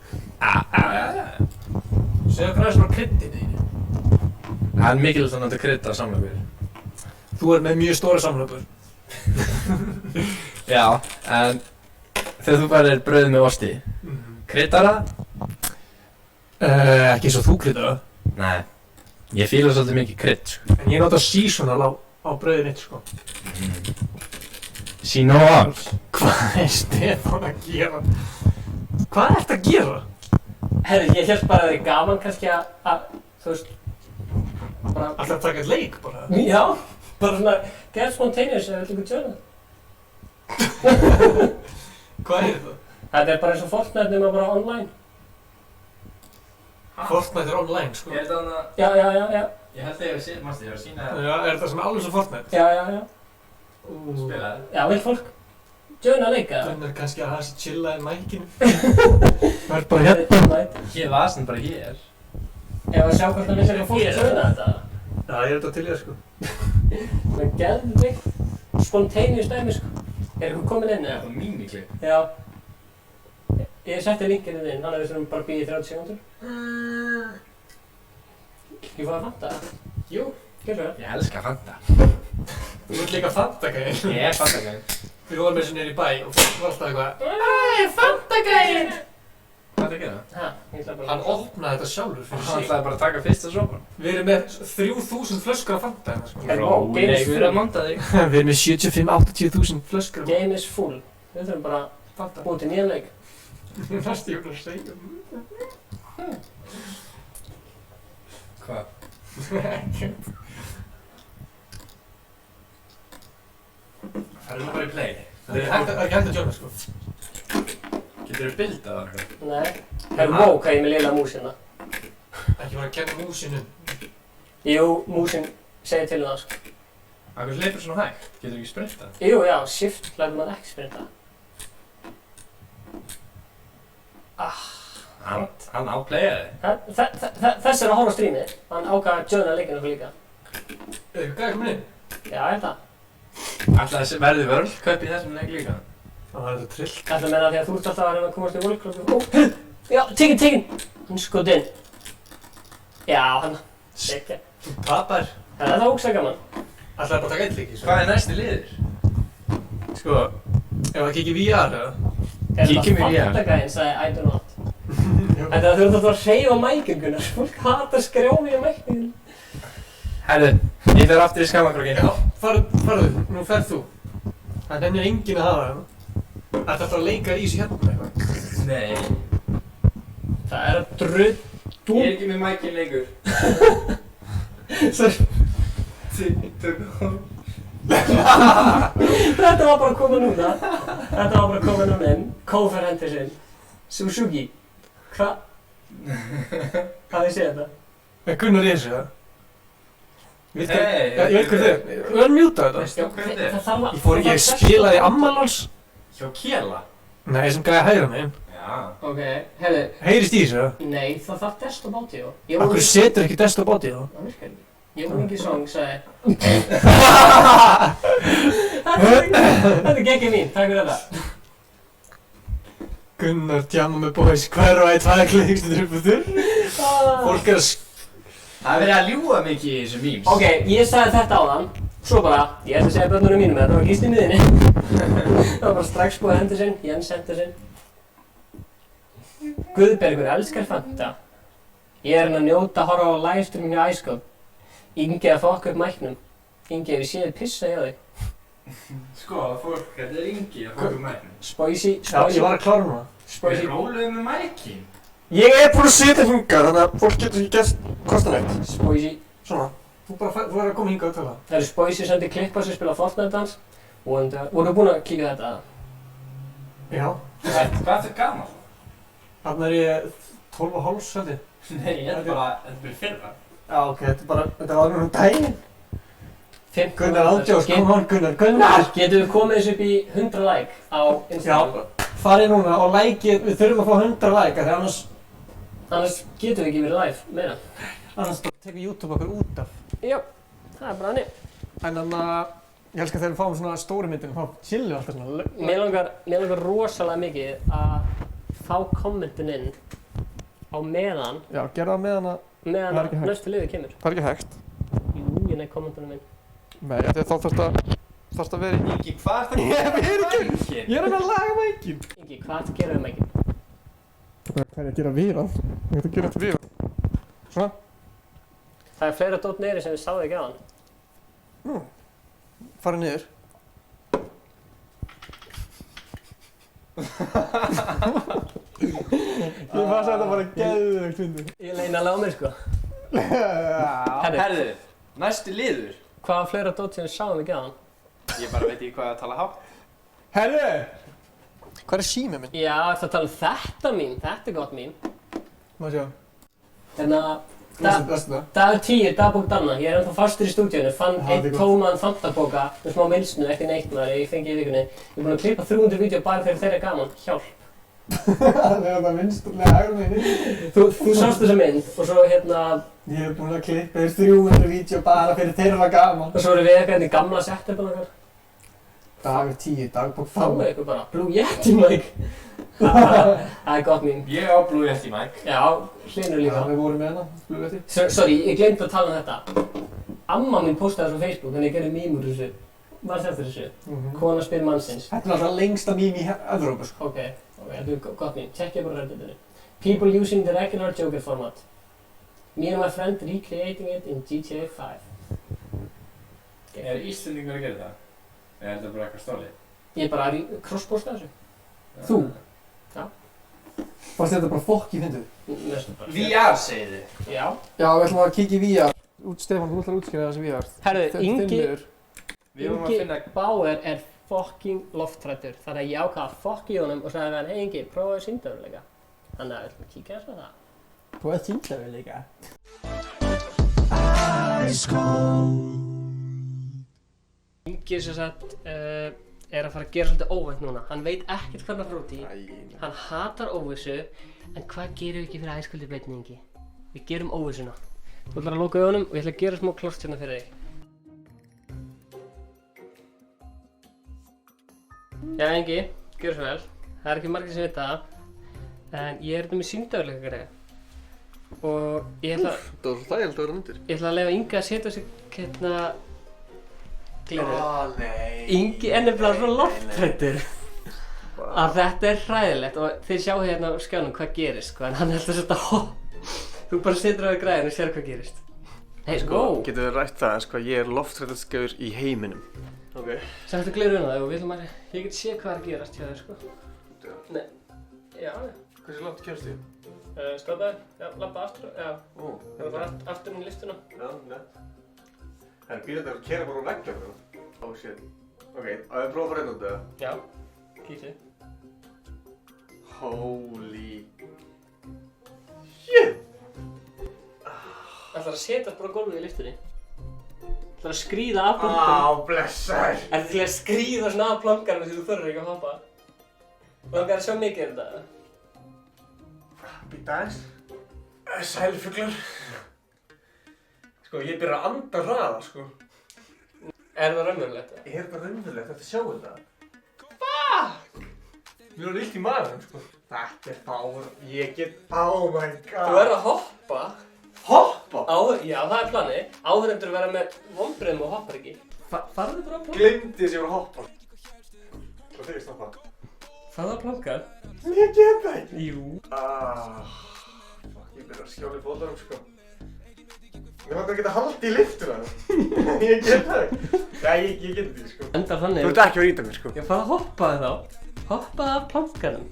Segðu hvað er svona kryddið þínu? Það er mikilvægt að nota krydda á samlokur. Þú er með mjög stóra samlokur. Já, en þegar þú bara er brauð með osti, kryddar það? Ekki eins og þú kryddar það. Nei, ég fíla svolítið mikið krydd, sko. En ég nota seasonal á brauðið mitt, sko. Seasonal? Hvað er Stefán að gera? Hvað ert að gera? Herðu, ég held bara að það er gaman kannski að, þú veist, bara... Alltaf að taka eitt leik, bara? Já, bara svona, get spontaneous ef við ætlum að tjóna. Hvað er það? Þetta er bara eins og Fortnite nema bara online. Fortnite er online, sko. Er þetta hana... Já. Ég held þegar ég var að sína það. Já, er þetta svona alveg svo Fortnite? Já. Spilaði? Já, vil fólk tjóna leika? Gunnar kannski að hans chilla í mækinu. Það er bara hérna. Ég var sem bara hér. Ef að sjá hvort það vilja fólk tjóna þetta. Já, ég er þetta til ég, sko. Það er geðvikt spontaneous dæmi, sko. Er ykkur komin inn, eða? Það var míniklipp. Já. Ég setti linkinu inn, þannig að við þurfum bara að bíða í 30 sekúndur. Ég fóði að Fanta. Jú, gerðu það. Ég elska Fanta. Þú ert líka Fanta-gæinn. Ég er Fanta-gæinn. Við vorum eins og niður í bæ og fólk var alltaf eitthvað Fanta-gæinn! Hvað er það að gera? Ég ætla bara Hann opnaði þetta sjálfur fyrir sig. Hann ætlaði bara að taka fyrsta sopan. Við erum með 3000 flöskur af Fanta hérna, sko. Róleg, við erum að monta þig. Við erum með 75-80.000 flöskur. Game is full. Við þurfum bara Fanta. búið til nýjan leik. Næstu ég að segja. Hvað? Ekkert. Það er bara í play. Það er ekki hægt að tjóna, sko. Getur þú bildað það eitthvað? Nei. Wow, hvað ég með lilla mús hérna. Ekki bara að kenna músinu. Jú, músin segir til það, sko. Akkur hleypur svona hægt? Getur þú ekki sprintað? Jú, já, shift lætur maður ekki sprinta. Hann áplayjaði. Þess er að horfa á strímið. Hann ákvað að tjóna leikinu okkur líka. Hvað er komin inn? Já, ég held það. Ætlaði að verði World Cup í þessum leik líka? Það var þetta trill. Ætla að meina því að þú ert alltaf að reyna að komast í World Cup. Ó, já, tekinn! Hann skot inn. Já, hann. Sekja. Þú tapar. Það er það ógsta gaman. Ætlaði bara að taka eitt leik í, sko. Hvað er næsti liður? Sko, ef það kikið VR, eða? Kíkjum í VR. Fantagæinn sagði I do not. Þetta þú ert alltaf að hreyfa mækinn, Gunnar. Fólk hata að skrjáfi í mækinn. Herðu, ég fer aftur í skammakrokkinn. Já, farðu, nú ferð þú. Það nefnir enginn að hafa það. Ætlaði alltaf að leika í þessu hérna eitthvað. Nei. Það er að drull. Ég er ekki með mækinn lengur. Þetta var bara að koma núna. Þetta var bara að koma núna inn. Kófer hendur sinn. Suzuki. Hvað? Hafið þið séð þetta? Gunnar er þessu, það? Ég veit hvað þið er. Við erum mjútað þetta. Það þarf að... Ég spilaði ammálans. Hjá Kela? Nei, sem gæði hægra meginn. Já. Ok, hefði... Heyrist í þessu? Nei, það þarf desktop audio. Akkur setur ekki desktop audio? Það virkar ekki. Jón Ingi Song sagði... Þetta er geggið mín, takk fyrir þetta. Gunnar tjama með boys hverfa í 2 klukkustundir upp og þurr. Fólk er að... Það er verið að ljúga mikið í þessu memes. Ok, ég sagði þetta áðan. Svo bara, ég ætla að segja börnunum mínum þetta var ekki í miðinni. Það var bara strax búið að hendur sinn, Jens hendur sinn. Guðbergur elskar Fanta. Ég er að njóta að horfa á livestreamin hjá iScope. Ingi að fokka upp mæknum. Ingi, ef ég séð pissa hjá þig. Sko, fólk, þetta er Ingi að fokka upp mæknum. Spoisi. Já, ég var að klára núna. Spoisi. Við róluðum með mækin. Ég er búinn að setja hingað, þannig að fólk getur ekki gert kostan eitt. Spoisi. Svona. Þú er að koma hingað og tala. Það eru Spoisi sendi klippa sem spila Fortnite dans. Voru búin að kíka þetta að? Já. Hvað er þetta gaman? Þarna er ég 12 og háls, held ég. Nei, þetta er bara fyrra. Já, ok, þetta var alveg daginn. Gunnar Ándjós, come on Gunnar. Getum við komið þessu upp í 100 like á Instagram? Já, farið núna og likeið, við þurfum að fá 100 like, þegar annars getum við ekki verið live meira. Annars tekur YouTube okkur út af. Já, það er bara hannig. En þannig að ég elskar þegar við fáum svona stóri myndin, þá chillum við alltaf svona. Mér langar rosalega mikið að fá kommentin inn á meðan. Já, gera það meðan að næstu liðið kemur. Það er ekki hægt. Jú, ég nefn kommentunum inn. Nei, þá þarfst að vera Ingi, hvað er það? Ég er að laga mækinn. Ingi, hvað gerum við mækinn? Hvað er að gera við hann? Ég ætla að gera þetta við hann. Svona. Það er fleira dót neyri sem við sáðum ekki á hann. Farið niður. Ég var að segja þetta bara geðveikt fyndið. Ég leina alveg á mér, sko. Herðu, næsti liður. Hvað var fleira dót sem við sáðum ekki á hann? Ég bara veit ekki hvað að tala hátt. Herðu! Hvað er símið minn? Já, það tala um þetta mín. Þetta er gott mín. Má sjá. Dagur 10, dagbók Danna. Ég er ennþá fastur í stúdíunni. Fann einn tóman Fanta-bóka með smá milsnu, ekki neitt maður, ég fengi í vikunni. Ég er búinn að klippa 300 vídeó bara fyrir þeirra gaman. Hjálp. Það er þetta vinsturlega hægur meginn. Þú sást þessa mynd og svo Ég hef búinn að klippa þér 300 vídeó bara fyrir þeirra gaman. Og svo erum við eitthvað í gamla setupin okkar. Dagur 10, dagbók Þá er eitthvað bara Blue Yeti mic. Það er gott mín. Ég á Blue Yeti mic. Já, Hlynur líka. Já, við vorum með hana, Blue Yeti. Sorry, ég glemdi að tala um þetta. Amma mín postaði þessu á Facebook, þannig ég gerði mím úr þessu. Varst eftir þessu? Kona spyr mannsins. Þetta er alltaf lengsta mím í Evrópu, sko. Ok, þetta er gott mím. Checkja bara Redditinu. People using the regular Joker format. Me and my friend recreating it in GTA 5. Er Íslendingur að gera það? Eða er þetta bara eitthvað stólið? Ég er bara að crossposta þessu. Þú? Já. Fannst þetta bara fokkið fyndið? VR segið þið? Já. Já, við ætlum að kíkja í VR. Stefán, þú ætlar að útskýra þessi VR. Herðu, Ingi Bauer er fucking lofthræddur. Þannig að ég ákvað að fokka í honum og sagði við hann, hey Ingi, prófaðu sýndarveruleika. Þannig að við ætlum að kíkja þess að það. Prófaðu sýndarveruleika? Ingi sem sagt er að fara að gera svolítið óvænt núna. Hann veit ekkert hvað hann fróti í. Hann hatar óvissu. En hvað gerum við ekki fyrir æskvöldi beinni, Ingi? Við gerum óvissuna. Þú ætlar að loka augunum og ég ætla að gera smá klárt hérna fyrir þig. Já, Ingi, gjör svo vel. Það er ekki margir sem vita það. En ég er þetta með sýndarveruleika greið. Og ég ætla að... Það var svo þægilegt að vera myndir. Ég ætla að leyfa Inga að setja sig hérna... Gleru. Nei. Ingi er nefnilega svo lofthræddur að þetta er hræðilegt og þið sjáu hérna á skjánum hvað gerist sko en hann er alltaf svona hopp. Þú bara situr á því græðinu og sér hvað gerist. Hei, sko, getur við rætt það sko, ég er lofthræddasti gaur í heiminum. Ok. Settu gleraugun á þig og við ætlum að... Ég get séð hvað er að gerast hjá þér sko. Nei. Já. Hversu langt kemst ég? Stoppaði. Já, labba aftur. Já. Það var bara aftur inn í liftuna. Já, nett. Það er bílarnir að kera bara úr veggjar það. Oh shit. Ok, að við prófa að fara inn út eða? Já, kíktu. Holy shit! Ætlar að setjast bara á gólfið í lyftunni. Ætlar að skríða af plankanum. Blessaður! Ætlar til að skríða svona af plankanum því þú þurfir ekki að hoppa. Langar að sjá mikið þetta? Býta aðeins. Sælfuglar. Sko, ég byrja að anda hraða, sko. Er það raunverulegt? Er þetta raunverulegt? Þetta sjá þetta? Fuck! Mér var illt í maðurinn, sko. Þetta er fár. Ég get... Oh my god. Þú verður að hoppa. Hoppa? Já, það er planið. Áhörendur verða með vonbrigðum og hoppar ekki. Farðu bara á plankan. Gleymdi þess að ég var að hoppa. Svo þegar ég stoppa. Farðu á plankan. Ég get það ekki. Jú. Fuck, ég byrja að skjála í fótarum, sko. Ég vantar að geta haldið í lyftuna. Ég get það ekki. Já, ég get þetta, sko. Endar þannig. Þú ert ekki að vera ít af mér, sko. Ég farðu að hoppa þig þá. Hoppaði af plankanum.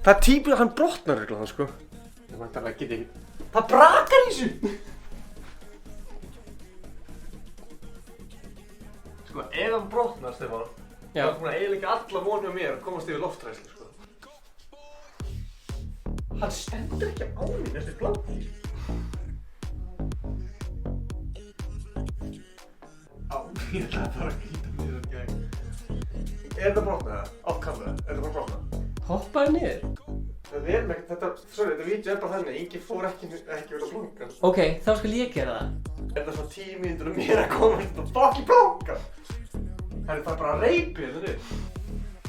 Það er típið að hann brotnar regla það, sko. Ég vantar að geta ekki. Það brakar í þessu! Sko, ef hann brotnar, Stefán, þá er búin að eiginlega alla von með mér að komast yfir loftræslu, sko. Hann stendur ekki á mér, þessi planki. Ég ætla að fara að grýta mér að gæg. Er þetta brotnað það? Á kamera, er þetta bara brotnað? Hoppaði niður? Það er með þetta vídeo er bara þannig, Ingi fór ekki vel á plankan. Ok, þá skal ég gera það. Er það svona 10 mínútur og mér að koma þetta fucking plankan? Það er bara að reypi þetta niður.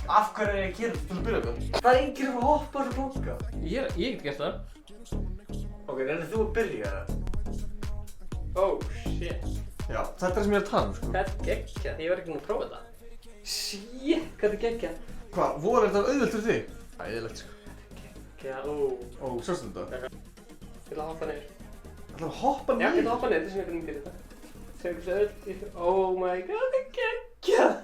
Af hverju er ég að gera þetta til að byrja með? Það er enginn að hoppa á þessu planka. Ég get gert það. Ok, er þú að byrja það? Oh shit. Já, þetta er það sem ég er að tala um, sko. Þetta er geggjað, ég var ekki búinn að prófa þetta. Shit, hvað er geggjað? Hvað, voru þetta auðvelt fyrir þig? Æðilegt, sko. Geggjað, Sástu þetta? Ég ætla að hoppa niður. Ætlar að hoppa niður? Já, ég ætla að hoppa niður, þess vegna hvernig ég gerir þetta. Segðu hversu auðvelt, oh my god, þetta er geggjað!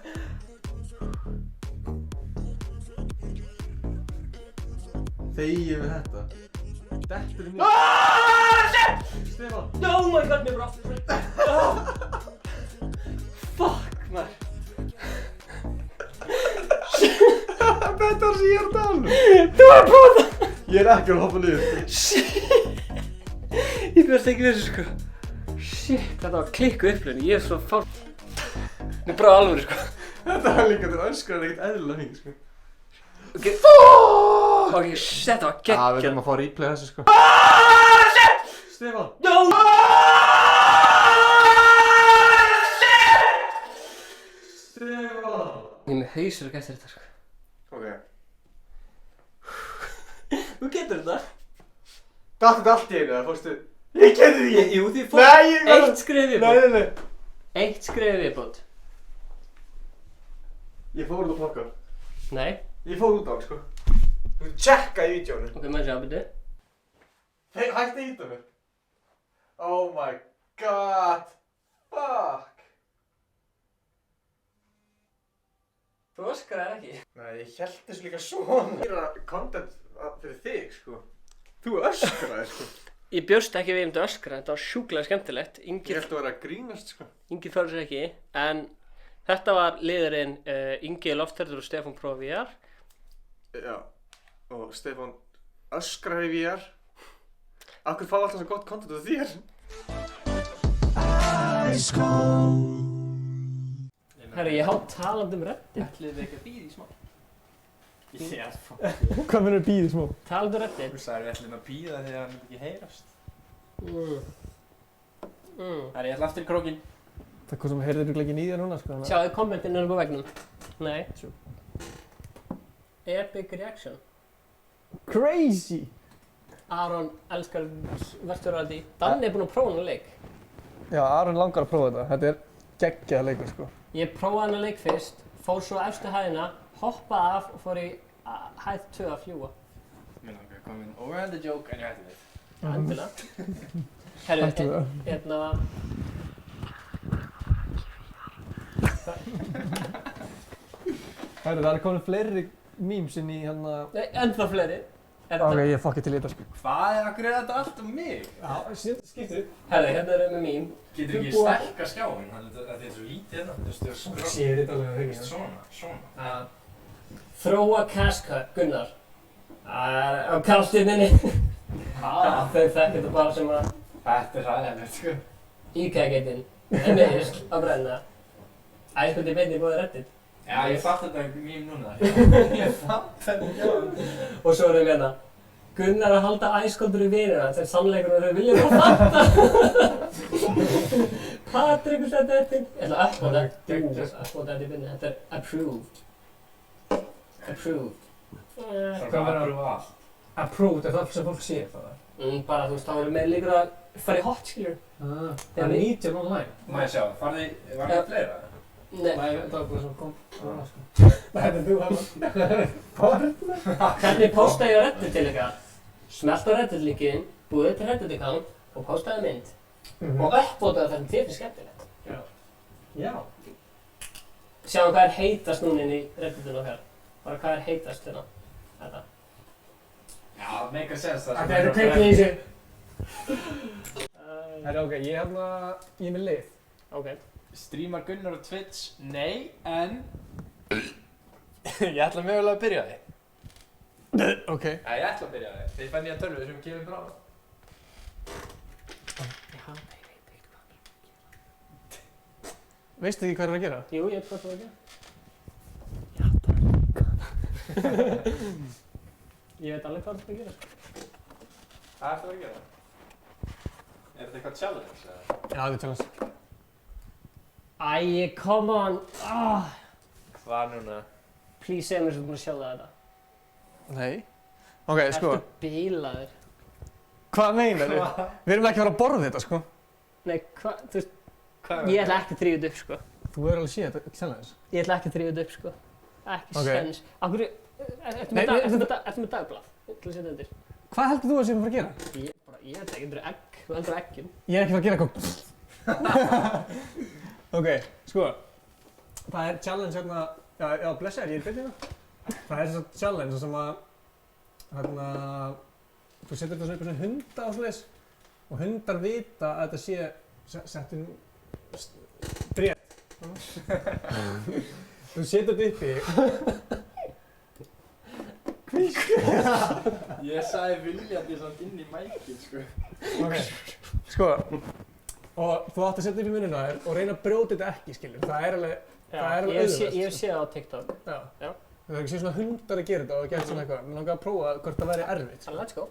Þegið við þetta. Þetta er mjög... Shit! Stefán! Oh my god, mér bara aftur. Fuck, maður. Þetta er það sem ég er að tala um. Þú var að prófa það. Ég er ekki að hoppa niður. Shit. Ég bjóðst ekki við þessu, sko. Shit, þetta var klikku upplifun. Ég er svo fár... Mér er bara alvöru, sko. Þetta var líka til öskrar ekkert eðlilega fínt, sko. Ok, ok, shit, þetta var geggjað. Við þurfum að fá replay þessu, sko. Shit! Stefán! No! Stefán! Ég er með hausverk eftir þetta, sko. Ok. Þú getur þetta. Datt þetta allt í einu, eða fórstu... Ég getur því ekki! Jú, þið fór... Nei, ég... Eitt skref viðbót. Nei. Eitt skref viðbót. Ég fór út á plankan. Nei. Ég fór út á hann, sko. Þú tjekka í vídeónu. Ok, maður sjá, byrju. Hey, hætti að hýta mér. Oh my god. Fuck. Þú öskraðir ekki. Nei, ég held þessu líka svona. Það er content fyrir þig, sko. Þú öskraðir, sko. Ég bjóst ekki við að öskra, þetta var sjúklega skemmtilegt. Ég held að vera að grínast, sko. Ingi þarf sér ekki, en þetta var liðurinn Ingi Loftherður og Stefán prófa VR. Já, og Stefán öskraði VR. Akkur fá alltaf svo gott content af þér? Herri, ég há talandi reddi. Ætlið við ekki að bíða í smá? Yes, fuck. Hvað mennur bíði smá? Talandi reddi. Þú sagði við ætlum að bíða þegar hann myndi ekki heyrast. Herri, ég ætla aftur í krókinn. Það er hvað sem heyrðir ekki í þér núna, sko. Sjáðu kommentin upp á veggnum. Nei. Epic reaction. Crazy! Aron elskar Vesturaldi. Danni er búinn að prófa hennar leik. Já, Aron langar að prófa þetta. Þetta er geggjað leikur, sko. Ég prófaði hennar leik fyrst, fór svo efstu hæðina, hoppaði af og fór í hæð 2 að fljúga. Mér langar að koma inn overhand the joke en ég hætti við. Endilega. Herru, hérna... Herru, það er komin fleiri memes inn í hérna... Nei, ennþá fleiri. Ok, ég fokki til í þetta, sko. Hvað er, akkur er þetta allt mig? Já, skiptu. Herri, hérna erum við mím. Getur ekki stækka skjáin? Þetta er svo lítið hérna. Þú veist, Sér þetta alveg ekki. Svona. Þróa cash cut, Gunnar. Það er á kallstyrninni. Þau þekkja þetta bara sem að... Þetta er ræðilegt, sko. IKEA-geitin. Meðisl að brenna. Æskvöldi beinni búið Reddit. Já, ég fatt þetta mím núna. Ég fatt þetta, já. Og svo erum við hérna. Gunnar að halda æskoldur í vinina sem sannleikurinn eru viljað að fatta. Patrik þetta til. Ég ætla að uppbóta þetta í byrni. Þetta er approved. Approved. Hvað verður að approva allt? Approved, er það sem fólk sér það? Bara þú veist, þá erum við líka að fara í hot, skiljur. Það er 19 online. Má ég sjá, var það fleira? Nei. Nei, það var bara svona kom. Þetta er þú hann. Hvernig posta ég á Reddit til ykkar? Smelt á Reddit-líkin, búið til Reddit-account og postaði mynd. Og uppbótaði það sem þér finnst skemmtilegt. Já. Sjáum hvað er heitast núna inn í Redditinu okkar. Bara hvað er heitast hérna. Þetta. Já, make a sense það. Þetta er kveikið í sig. Herra, ok, ég er með lið. Ok. Streamar Gunnar á Twitch? Nei, en... Ég ætla mögulega að byrja því. Ok. Já, ég ætla að byrja því. Þegar ég fæ nýja tölvu sem kemur bráða. Veistu ekki hvað er að gera? Jú, ég veit hvað þú er að gera. Ég veit alveg hvað þú er að gera. Hvað ertu að gera? Er þetta eitthvað challenge, eða? Já, þetta er challenge. Æ, come on. Hvað núna? Please segja mér sem þú búin að sjá þetta. Nei. Ok, sko. Ertu bílaður? Hvað meinar þú? Við erum ekki að fara að borða þetta, sko. Nei, hvað, þú veist, ég ætla ekki að þrífa þetta upp, sko. Þú verður alveg séð þetta challenge. Ég ætla ekki að þrífa þetta upp, sko. Ekki sens. Akkur, ertu með dagblað? Til að setja undir. Hvað heldur þú að séum að fara að gera? Ég veit ekki, þetta eru egg. Þú heldur eggjum. Ég er ekki að fara að gera eitthvað. Ok, sko. Það er challenge hérna, já, blessaður, ég er byrjað það. Það er svona challenge sem að, hérna, þú setur þetta svona upp svona hunda og svoleiðis og hundar vita að þetta sé settum brétt. Þú setur þetta uppi. Ég sagði viljandi samt inn í mækinn, sko. Ok, sko. Og þú átt að setja upp í munina þér og reyna að brjóta þetta ekki, skiljum. Það er alveg auðvelt. Ég hef séð það á TikTok. Já. Það er ekki séð svona hundar að gera þetta og gert svona eitthvað. Mér langar að prófa hvort það væri erfitt. Let's go.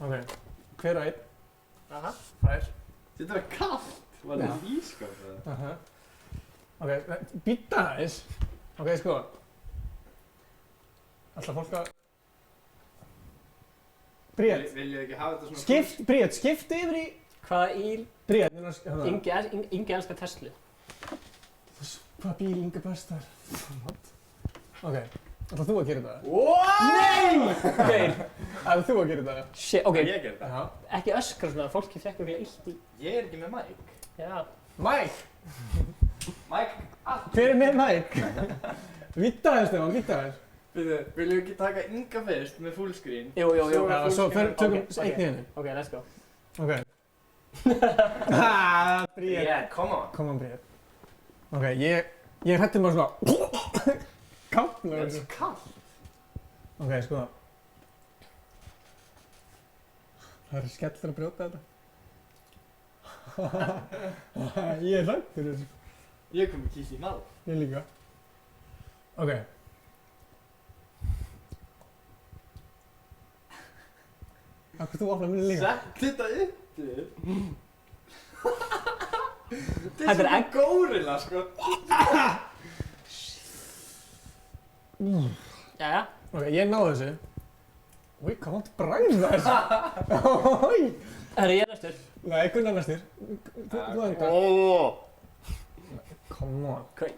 Ok. Hver og einn. Aha. Tvær. Þetta var kallt. Var þetta ískap eða? Aha. Ok, býta aðeins. Ok, sko. Ætla fólk að... Bríett. Viljið ekki hafa þetta svona... Skipt, Bríett, skiptu yfir í... Hvaða íl? Bríett. Ingi elskar Tesla. Hvaða bíl Ingi bestar? Ok, ætla þú að gera þetta? What? Nei! Geir, ætla þú að gera þetta? Shit, ok. Ég ger þetta? Já. Ekki öskra svona, fólki fekk okkur illt í... Ég er ekki með mæk. Já. Mike! Mæk? Hver er með Mike? Víta aðeins, Stefán, víta aðeins. Viljum við ekki taka Inga fyrst með fullscreen? Jú. Já, svo tökum einn í henni. Ok, let's go. Ok. Bríett. Come on. Come on, Bríett. Ok, ég hrættum bara svona... Kallt með þessu. Kallt? Ok, sko. Það er skellur að brjóta þetta. Ég er hrættur þessu. Ég kom ekki í maður. Ég líka. Ok. Akkur þú opnar minni líka? Sett þetta upp. Þetta er egg górilla, sko. Jæja. Ok, ég náðu þessu. Úi, hvað vant bragð það er? Úi. Herru, ég er næstur. Nei, Gunnar næstur. Þú endar. Come on. Hvað?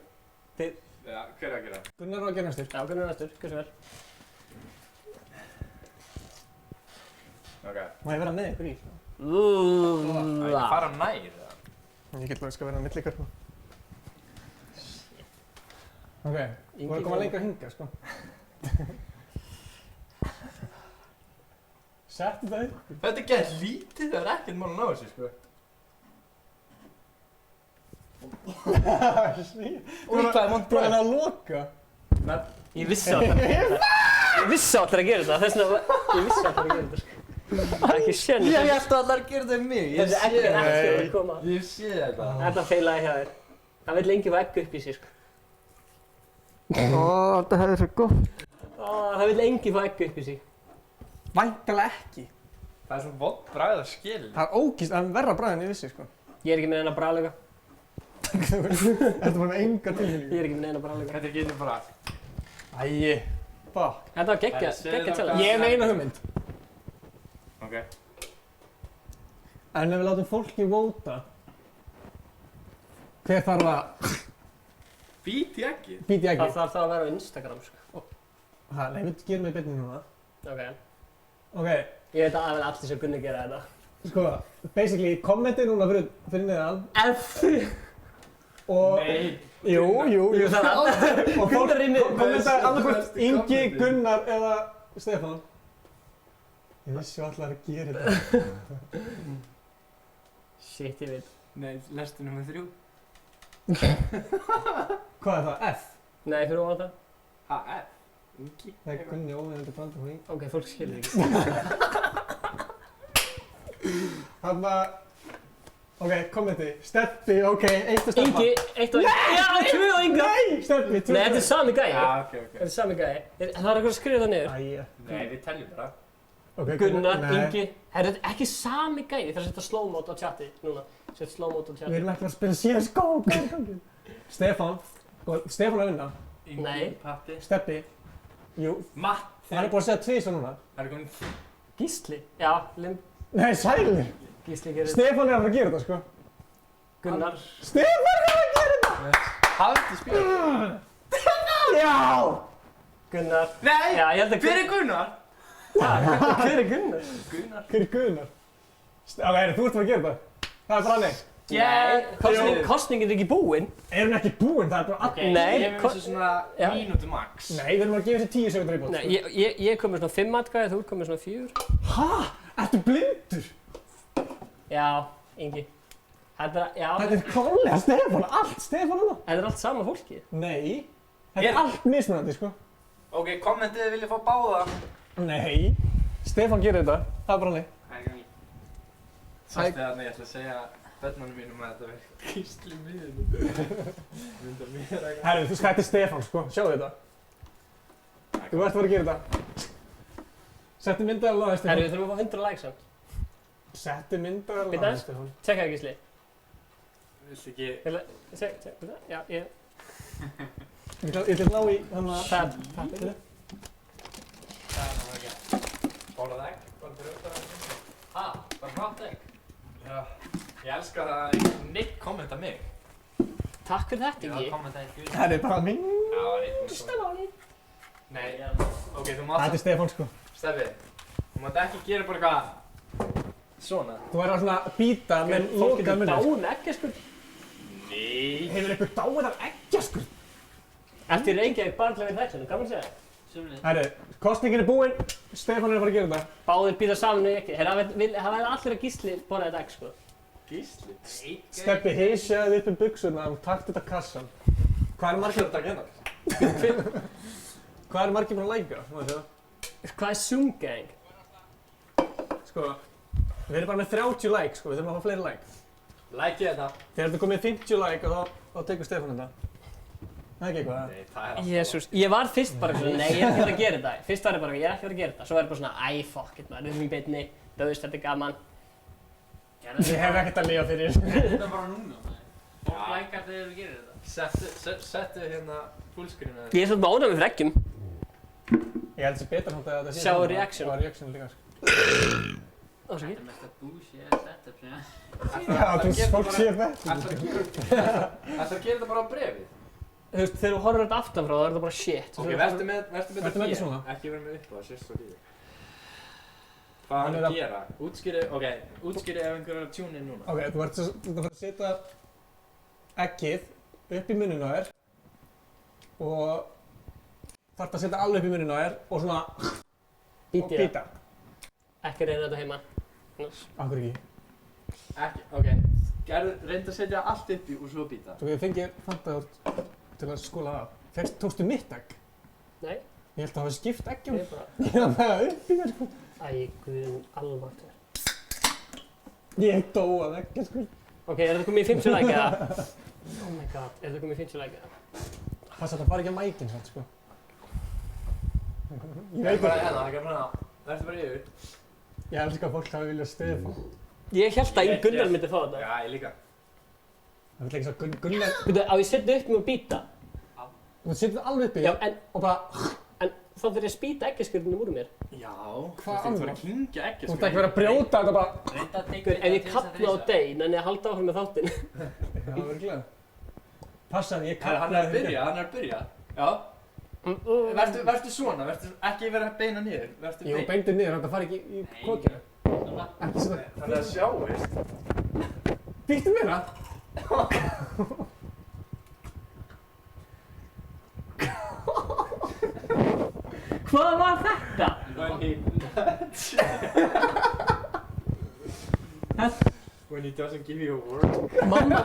Þið... Já, hver er að gera? Gunnar var að gera næstur. Já, Gunnar er næstur. Hversu vel? Ok. Má ég vera með ykkur í? Ég fara nær, eða? Ég get alveg að vera á milli ykkur. Ok, þú er að koma lengra að hinga, sko. Settu það upp. Þetta er gett lítið, það er ekkert mál að ná þessu, sko. Úr hvað er vont bragð? Þú er að loka. Ég vissi alltaf að gera þetta. Ég vissi alltaf að gera þetta, þess vegna ég vissi alltaf að gera þetta, sko. Það er ekki sén. Ég held að allar gera þetta um mig, ég sé þetta. Ég sé þetta. Þetta feilaði hjá þér. Það vil lengi fá egg upp í sig, sko. Þetta hefði svo gott. Það vil lengi fá egg upp í sig. Væntanlega ekki. Það er svo vont bragð að skilja. Það er ógísl, það er verra bragð en ég vissi, sko. Ég er ekki með neina bragðleika. Þetta var með enga tilfinningu. Ég er ekki með neina bragðleika. Þetta er ekki bragð. Æi, fuck. Þetta var geggjað challenge. Ég hef eina hugmynd. Ok. En ef við látum fólki vóta, hver þarf að... Bíti ekki? Bíti ekki. Það þarf það að vera á Instagram, sko. Nei, við gerum það í beinni núna. Ok. Ok. Ég veit að allir sem kunni gera þetta. Sko, basically, kommenti núna fyrir neðan. F! Og... Nei. Jú. Það er alltaf. Og fólk kommenta annarkvæmt Ingi, Gunnar eða Stefán. Ég vissi allar að gera þetta. Shit, ég veit. Nei, lestu nummer 3. Hvað er það? F? Nei, fyrir ofan það. Ha, F? Ingi? Það er Gunni óvinnandi brandar hún Ingi. Ok, fólk skilur ekki. Þarna... Ok, kommenti. Steppi, ok, 1 og Steppa. Ingi, 1 og Ingi. Já, 2 og Inga! Nei, Steppi, 2 og Nei, þetta er sami gæi. Já, ok. Þetta er sami gæi. Það er eitthvað að skrifa það niður. Nei, við teljum bara. Gunnar, Ingi. Þetta er ekki sami gæi. Það er að setja slow mode á chati núna. Setja slow mode á chati. Við erum ekki að spila CSGO. Stefán. Stefán að vinna. Nei. Patti. Steppi. Jú. Matti. Það er búin að segja 2 svo núna. Það er komin... Gísli. Já, Nei, Sælir. Gísli gerir þetta. Stefán er að fara að gera þetta, sko. Gunnar. Stefán er að fara að gera þetta! Hafði spila. Já! Gunnar. Nei! Já, ég held að... Hver er Gunnar? Hver er Gunnar? Hver er Gunnar? Ok, þú ert að fara að gera þetta. Það er bara nei. Nei, kostningin er ekki búinn. Er hún ekki búinn? Það er bara allir. Nei. Ég hef þessu svona mínútu max. Nei, við erum að gefa þessi 10 sekundar í bótt. Nei, ég kom með svona 5 atkvæði, þú kom með svona 4. Hæ? Ertu blindur? Já, Ingi. Þetta er klálega Stefán, allt Stefán hana. Þetta er allt sama fólkið. Nei. Þetta er allt mismunandi, sko. Ok, kommentið vilja fá báða. Nei. Stefán gerir þetta. Það er bara nei. Sástu þarna ég ætla að segja börnunum mínum að þetta verður Gísli miðinu. Herru, þú skættir Stefán, sko. Sjáu þetta. Þú ert að fara að gera þetta. Settu myndaðal á það, Stefán. Herru, við þurfum að fá 100 likes samt. Settu myndaðal á það, Stefán. Tjekka það, Gísli. Viltu ekki... Já, ég... Ég ætla að ná í þannig að... Það. Það er ekki. Bólað egg, bara fyrir upp að það. Ha? Bara hrátt egg? Já. Ég elska það að Nick kommenta mig. Takk fyrir þetta, Ingi. Já, kommenta ekki. Það er bara minn. Já, Stamáli. Nei, ok, þú mátt... Þetta er Stefán, sko. Steffi, þú mátt ekki gera bara eitthvað... Svona. Þú verður að svona býta með lokað munni. Fólk getur dáið með eggjaskurn. Nei. Hefur einhver dáið af eggjaskurn? Ertu í Reykjavík bara til að vera þættin, gaman að segja? Herru, kostningin er búinn. Stefán er að fara að gera þetta. Báðir býta saman í ekki. Það væri allir að Gísli borða þetta egg, sko. Gísli? Steppi, heysjaði upp buxurna og takt þetta kassan. Hvað er margir að taka hérna? Hvað er margir búin að læka? Hvað er Zoom-gang? Sko, við erum bara með 30 like, sko. Við þurfum að fá fleiri like. Likeið þetta. Þegar þetta komið 50 like og þá tekur Stefán þetta. Það er ekki eitthvað. Nei, það er alltaf. Jésús, ég var fyrst bara svona, nei, ég er ekki að gera þetta. Fyrst var ég bara, ég er ekki að gera þetta. Svo var ég bara svona, æ, fuck it maður, við erum í beinni, döðust, þetta er gaman. Ég hef ekkert að lifa fyrir. Þetta er bara núna, fólk lækar þegar við gerum þetta. Settu hérna fullscreen. Ég er svolítið með ónæmi fyrir eggjum. Ég held sér betur þetta að þetta sé... Sjá reaction. Sjá reaction líka, sko. Þetta er mest að bullshit setup sem ég... Já, þú fólk sér þetta. Ætlar að gera þetta bara á brefið? Þú veist, þegar þú horfir þetta aftan frá það er þetta bara shit. Ok, verður með þetta svona. Ekki verður með upp á það, sérst svo líka. Hvað hann að gera? Útskýri ef einhver er að tune in núna. Ok, þú ert að fara að setja eggið upp í munninn á þér og þarf að setja alveg upp í munninn á þér og svona... Býta. Ekki reyna þetta heima. Akkur ekki. Ekki, ok. Reyndu að setja allt uppi og svo býta. Svo ég fengið fantaðort til að skóla það. Tókstu mitt egg? Nei. Ég held að það hafi skipt eggjum. Ég bara... Ég held að það uppi mér sko. Æ, guðum almáttur. Ég dóað ekki sko. Ok, er þetta komið í 50 like eða? Oh my god, er þetta komið í 50 like eða? Passa þetta bara ekki að mækinn samt sko. Ég veit bara hérna, ekki bara verður bara yfir. Ég elskar að fólk hafi viljað Stefán. Ég held að einn Gunnar myndi fá þetta. Já, ég líka. Það vil ekki svo Gunnar... Byrju, á ég setja upp mig og býta? Þú setja þetta alveg uppi? Já, en... Og bara... En þá þurf ég að spýta eggjaskurðunum úr mér. Já, hvað þú þurft að kynkja Þú ert ekki verið að brjóta þetta bara... Ef ég kalla á Day, nenni að halda áfram með þáttinn. Já, virkilega. Passaði, ég kallaði... Hann er að byrja. Já. Vertu svona, ekki vera að beina niður. Jú, beindu niður, þetta fari ekki í kokinu. Ekki svona... Þannig að sjáist. Býttu mér það? Hvað var þetta? When he doesn't give you a word. Mamma,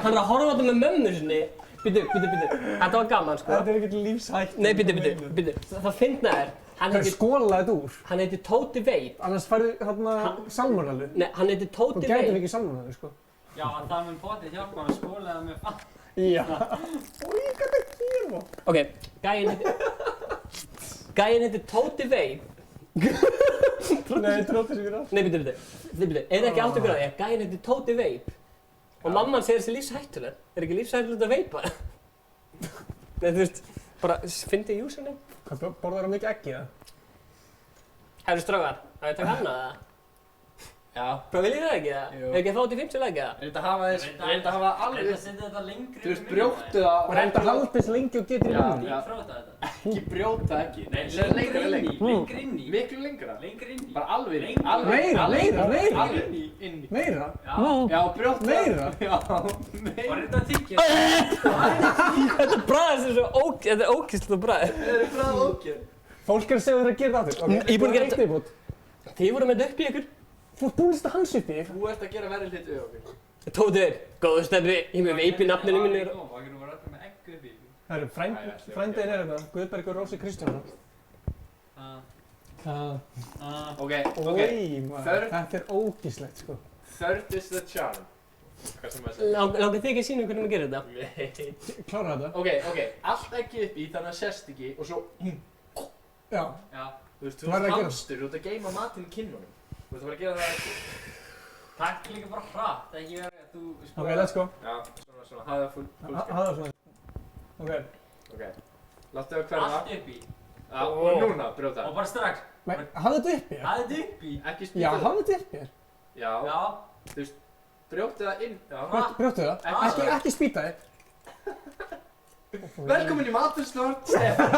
hann er að horfa á þetta með mömmu sinni. Bíddu. Þetta var gaman, sko. Þetta er ekkert lífshætt. Nei, bíddu. Það fyndna er... Hvað er skólaði þetta úr? Hann heitir Tóti Veip. Annars færðu hérna salmonalu. Nei, hann heitir Tóti Veip. Þú gætir ekki salmonalu, sko. Já, það mun potið hjálpa hann að skólaði með fann. Já. Úi, hvað er það hér? Ok, gæinn heitir Tóti Veip. Nei, trótið sem ég er á. Nei, bíddu. Eða ekki átt ykkur að því að gæinn heitir Tóti Veip. Og mamman segir þessi lífshættulegt. Er ekki lífshættulegt að veipa? Nei, þú veist, bara fyndi username. Hvað borðar það mikið eggi, eða? Herru strákar, að ég taka annað það? Já. Hvað viljið það ekki það? Er ekki að fá þetta í 50 like eða? Reynda að hafa alveg... Reynda að setja þetta lengri. Þú veist, brjóttu það... Reynda að halda þess lengi og getur í munni. Já. Frá þetta. Ekki brjóta ekki. Nei, lengri inni. Miklu lengra. Lengri inni. Bara alveg inn. Meira. Alveg inn. Meira? Já, brjóta það. Meira? Já, meira. Og reynda að tyggja. Þetta bræðir sem svo þetta er ókysligt bræðir. Þetta er bræðið ókysl. Fólk er að segja þér að gera það aftur. Ég er búinn að gera þetta. Þið voru með þetta upp í ykkur. Þú ert búinn að setja hans upp í þig. Þú ert að gera verri hluti við okkur. Tóti Veip, góðu stefni, ég með veip í nafninu minni. Það getur bara alltaf með eggu upp í ykkur. Það eru frændiðin er þetta, Guðbergur Rósi Kristjánsson. Ok. Þetta er ógíslegt, sko. Third is the charm. Hvað sem maður segir. Langar þið ekki að sína hvernig maður gerir þetta? Nei. Klára þetta. Ok. Allt ekki upp í þannig að sérst ekki og svo... Já. Þú veist, þú ert hamstur, þú ert að geima matinn í kinnunum. Þú ert að bara að gera það ekki. Takk líka bara hratt, ekki verið að þú... Ok, let's go. Já, svona, hafa það full Hafa það svona. Ok. Láttu það hverfa. Allt upp í. Já, og núna, brjóta. Og bara strax. Hafa þetta upp í? Hafa þetta upp í. Ekki spýta það. Já, hafa þetta upp í þér. Já. Þú veist, brjóta það inn. Brjóta það? Ekki spýta þig. Velkomin í Matursnort, Stefán.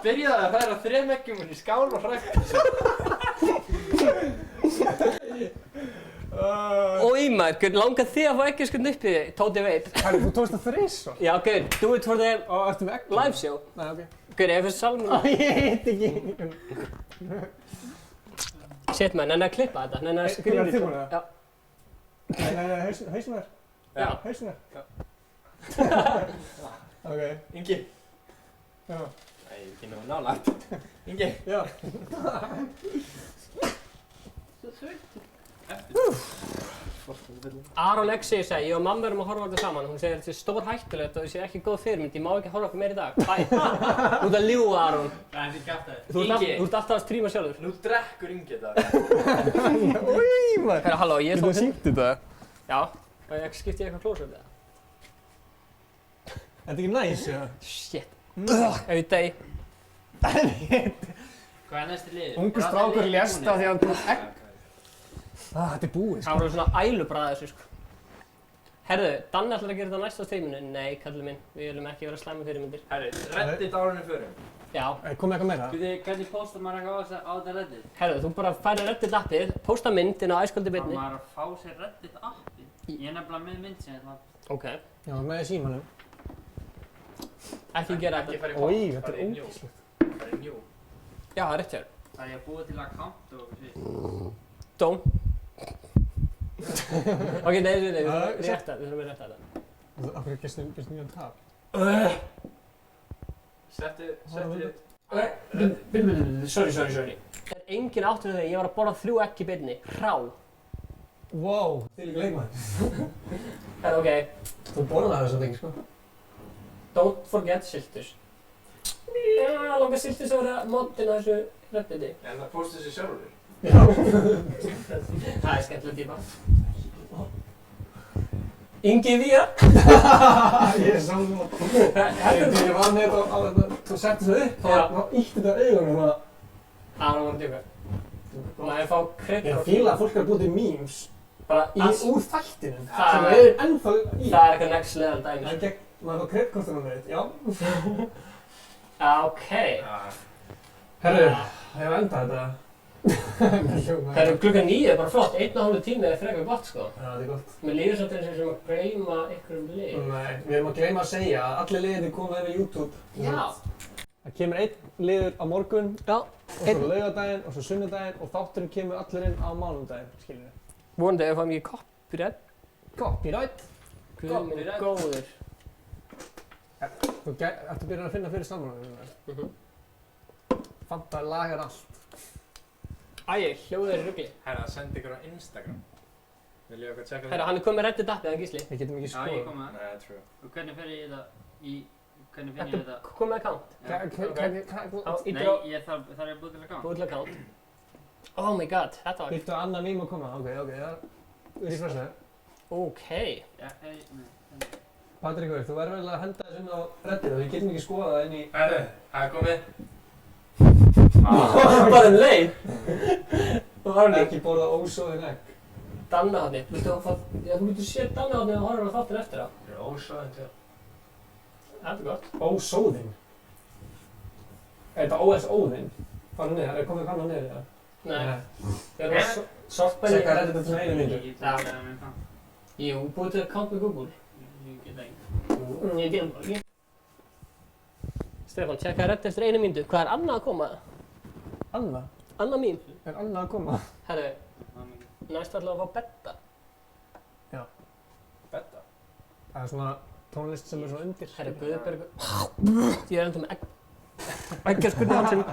Byrjaði að færa 3 eggjum í skál og hrækti þessu. Og Ímar, langar þið að fá eggjaskurn upp í þig, Tóti Veip? Herri, þú tókst það þrisvar. Já, gaur, do it for the live show. Nei, ok. Gaur, ég fyrst salmuna. Ég heit ekki. Shit man, nenni að klippa þetta, nenni að skrifa þetta. Tilbúin það? Já. Nei, hausinn þér. Já. Hausinn þér. Ok. Ingi. Já. Nei, ekki náðu nálægt. Ingi. Já. Aron Exi sagði, ég og mamma erum að horfa á þetta saman. Hún segir þetta er stór hættulegt og þessi er ekki góð fyrirmynd. Ég má ekki horfa okkur meir í dag. Bæ. Þú ert að ljúga, Aron. Nei, þetta er gæft að Þú ert alltaf að stríma sjálfur. Nú drekkur Ingi þetta. Úi, maður. Herra, halló, ég er Þú sýnt þetta? Já. Og ég skipti ég eitthvað klósið þetta. Þetta er ekki næs, já? Shit. Ef ég degi. Hvað er næstu liður? Ungur strákur lést af því að hann tók egg. Þetta er búið, sko. Það voru svona ælubræði þessu, sko. Herðu, Danni ætlar að gera þetta næst á streaminu. Nei, kallið minn, við viljum ekki vera slæma fyrirmyndir. Herri, Reddit árunni förum. Já. Komið eitthvað meira? Hvernig postar maður eitthvað á þetta Reddit? Herðu, þú bara færir Reddit appið, posta mynd inn á Æsköldi beinni. Það maður að fá sér Reddit appið? Ég er nefnilega með mynd sem þetta. Ok. Já, með símanum. Ekki gera þetta. Ói, þetta er ógíslegt. Það er njú. Já, það er rétt hjá þér. Það er að búa til account og shit. Dóm. Ok, nei, við þurfum að rétta þetta. Af hverju gestum nýjan tap? Settu Sorry. Það er engin áttur þegar ég var að borða 3 egg í beinni. Hrá. Wow, þið líka leikmaður. Ok. Þú borðaði þess að ekki, sko. Don't forget Siltus. Já, langar Siltus að vera moddinn á þessu redditi. En það postið sér sjálfur. Já. Það er skemmtileg tíma. Ingi Víra. Ég sá það. Ég var með þetta á þetta, þú setti það upp, þá ítti þetta augunum svona. Það var að djóka. Maður fá krydd. Ég fíla að fólk er að búa til memes. Bara úr þættinum. Sem er ennþá í. Það er eitthvað next level dæmi. Það er gegn, maður fá kryddkortunum með þetta, já. Ok. Herru, hefur endað þetta. Herru, klukkan 9 er bara flott. 1,5 tími er frekar gott, sko. Já, það er gott. Mér líður svolítið eins og sem að gleyma einhverjum lið. Nei, við erum að gleyma að segja að allir liðir koma yfir YouTube. Já. Það kemur einn liður á morgun. Já. Og svo laugardaginn og svo sunnudaginn og þátturinn kemur allir inn á mánudaginn, skiljum við. Vonandi ef það mikið copyright. Copyright? Guð minn góður. Þú ertu byrjað að finna fyrir samanlægum. Fanta lagar allt. Æ, hljóðið er rugli. Herra, sendi ykkur á Instagram. Viljið okkar tjekka Herra, hann er komið Reddit appið, hann Gísli. Við getum ekki skoðað. Já, ég kom með. Nei, true. Og hvernig fer ég þetta hvernig finn ég þetta? Komið með account. Nei, ég þarf að búa til account. Búa til account. Oh my god, þetta var... Viltu að annað mím að koma? Ok, já. Refresha. Ok. Patrik, þú verður vel að henda þess inn á Reddit og við getum ekki skoðað það inn í... Herru, það er komið. Bara leið. Þú var ekki borða ósóðin egg. Dannaháttni. Þú getur séð Dannaháttni og horfður á þáttir eftir það. Það er ósóðin til. Það er gott. Ósóðin? Er þetta OS-óðin? Fannu niður, er komið kannan niður það? Nei. Ég er á sortbæni. Sekka Reddit til einu myndu. Jú, búið til account með Google. Ég get ekki. Ég get ekki. Stefán, tjekka Reddit eftir 1 mínútu. Hvað er annað að koma? Annað? Annað mín. Er annað að koma? Herru, næst ætla að fá betta. Já. Betta? Það er svona tónlist sem er svona undir. Herru, Guðbergur. Ég er enda með eggjaskurn í hálsinn.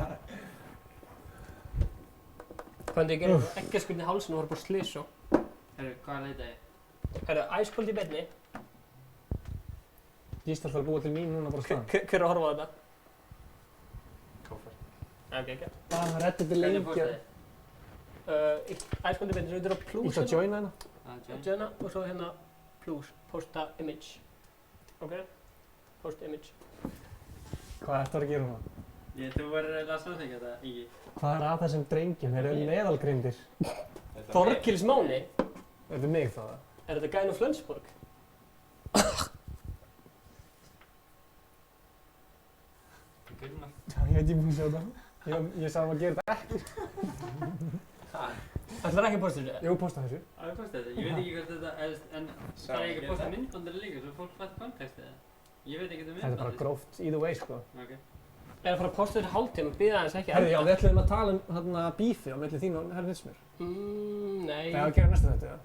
Hvað ég gerir eggjaskurn í hálsinn og var bara slís og... Herru, hvað leita ég? Herru, æskold í beinni. Gísli ætlar að búa til mín núna bara stað. Hver er að horfa á þetta? Kófar. Ok. Reddit er lengi. Æskold í beinni, svo þetta er á plus. Ítt að joina hérna? Joina og svo hérna plus, posta image. Ok? Post image. Hvað ertu að gera núna? Þú verður eiginlega að samþykkja þetta, Ingi. Hvað er að þessum drengjum? Þeir eru meðalgreindir. Þorkils Máni? Er þetta mig það? Er þetta gæinn úr Flensborg? Ég veit ég búinn að sjá það. Ég sagði að gera þetta ekki. Ætlar ekki að posta þessu? Jú, posta þessu. Já, ég posta þessu. Ég veit ekki hvert þetta, en það er ekki að posta myndbandir líka, svo fólk fætt kontekstið það. Ég veit ekki þetta myndbandir. Þetta er bara gróft either way, sko. Ok. Er að fara að posta þessu hálftíma og býða aðeins ekki Herri, já, við ætlum að tala þarna bífi á milli þín og Herri Vitsmjör. Nei. Það er að gera næsta þetta, já?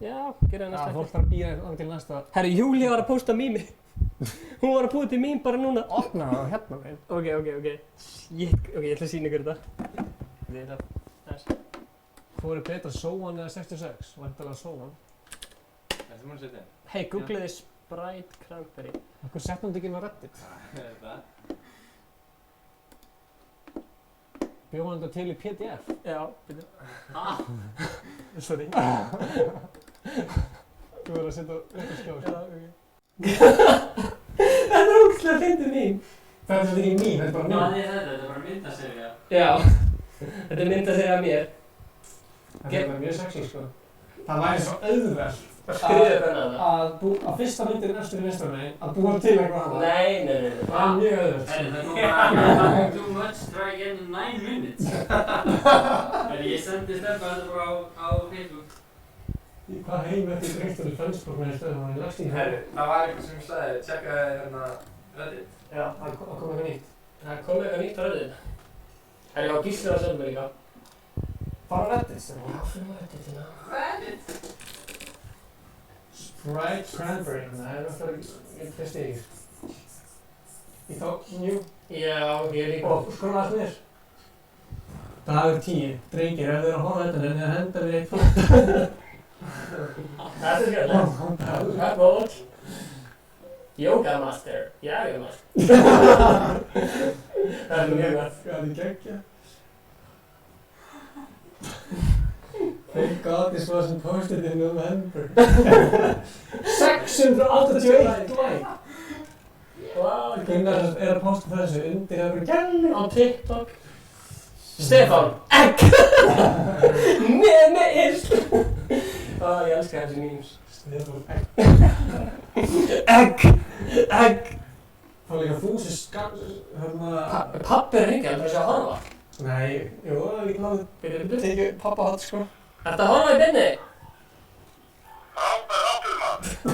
Já, gera næsta þetta. Já, fólk þarf að býða til næsta. Herri, Júlía var að posta mými. Hún var að búa til mím bara núna. Opna það hérna meginn. Ok. Shit, ok, ég ætla að sýna ykkur þetta. Við þetta. Hvor er betra, Sóan eða 66? Væntanlega Sóan. Þetta múin að setja inn. Hey, googleði Sprite Cranberry. Akkur settum þetta ekki inn á Reddit? Þetta. Bjóðum þetta til í PDF? Já, byrju. Sorry. Þú verður að setja rétt að skjá. Já, ok. Þetta er ógeðslega fyndið mín. Það er ekki mín, þetta er bara mín. Hvað er þetta? Þetta er bara myndaserja. Já. Þetta er myndaserja af mér. Þetta er bara mjög sexy, sko. Það væri svo auðvelt að fyrsta myndir næstur í vinstramegin að búa til eitthvað annað. Nei. Það er mjög auðvelt. Það er too much, try again in 9 minutes. Ég sendi Stefán þetta bara á Facebook. Í hvað heim eftir drengtur í Flensborg með stöðum hann í Lagstíð? Herri, það var eitthvað sem ég sagði, tjekkaði hérna Reddit. Já, það kom eitthvað nýtt. Það kom eitthvað nýtt á Reddit. ég á Gísli að senda mig líka. Fara Reddit sem Já, fyrir Reddit hérna. Reddit? Sprite Cranberry, það er náttúrulega fyrst yfir. Í þá, njú. Já, ég er líka. Og skrolla aðeins niður. Dagur 10. Drengir, ef þið eru að horfa á þetta, en þið henda við eitt fólk. Þetta er skemmtilegt. Það er góð. Yoga master. Yoga master. Það er mjög gott. Það er geggja. Thank God this wasn't posted in November. 681 like. Wow, Gunnar er að posta þessu undir að vera gæli á TikTok. Stefán, egg! Með irsl! Ég elskar þessi memes. Stefán, egg. Egg! Það var líka Fúsi Pabbi er hringja, heldur þú að horfa? Nei, jú, það er líka náttúrulega tekið pappahot, sko. Ertu að horfa í beinni?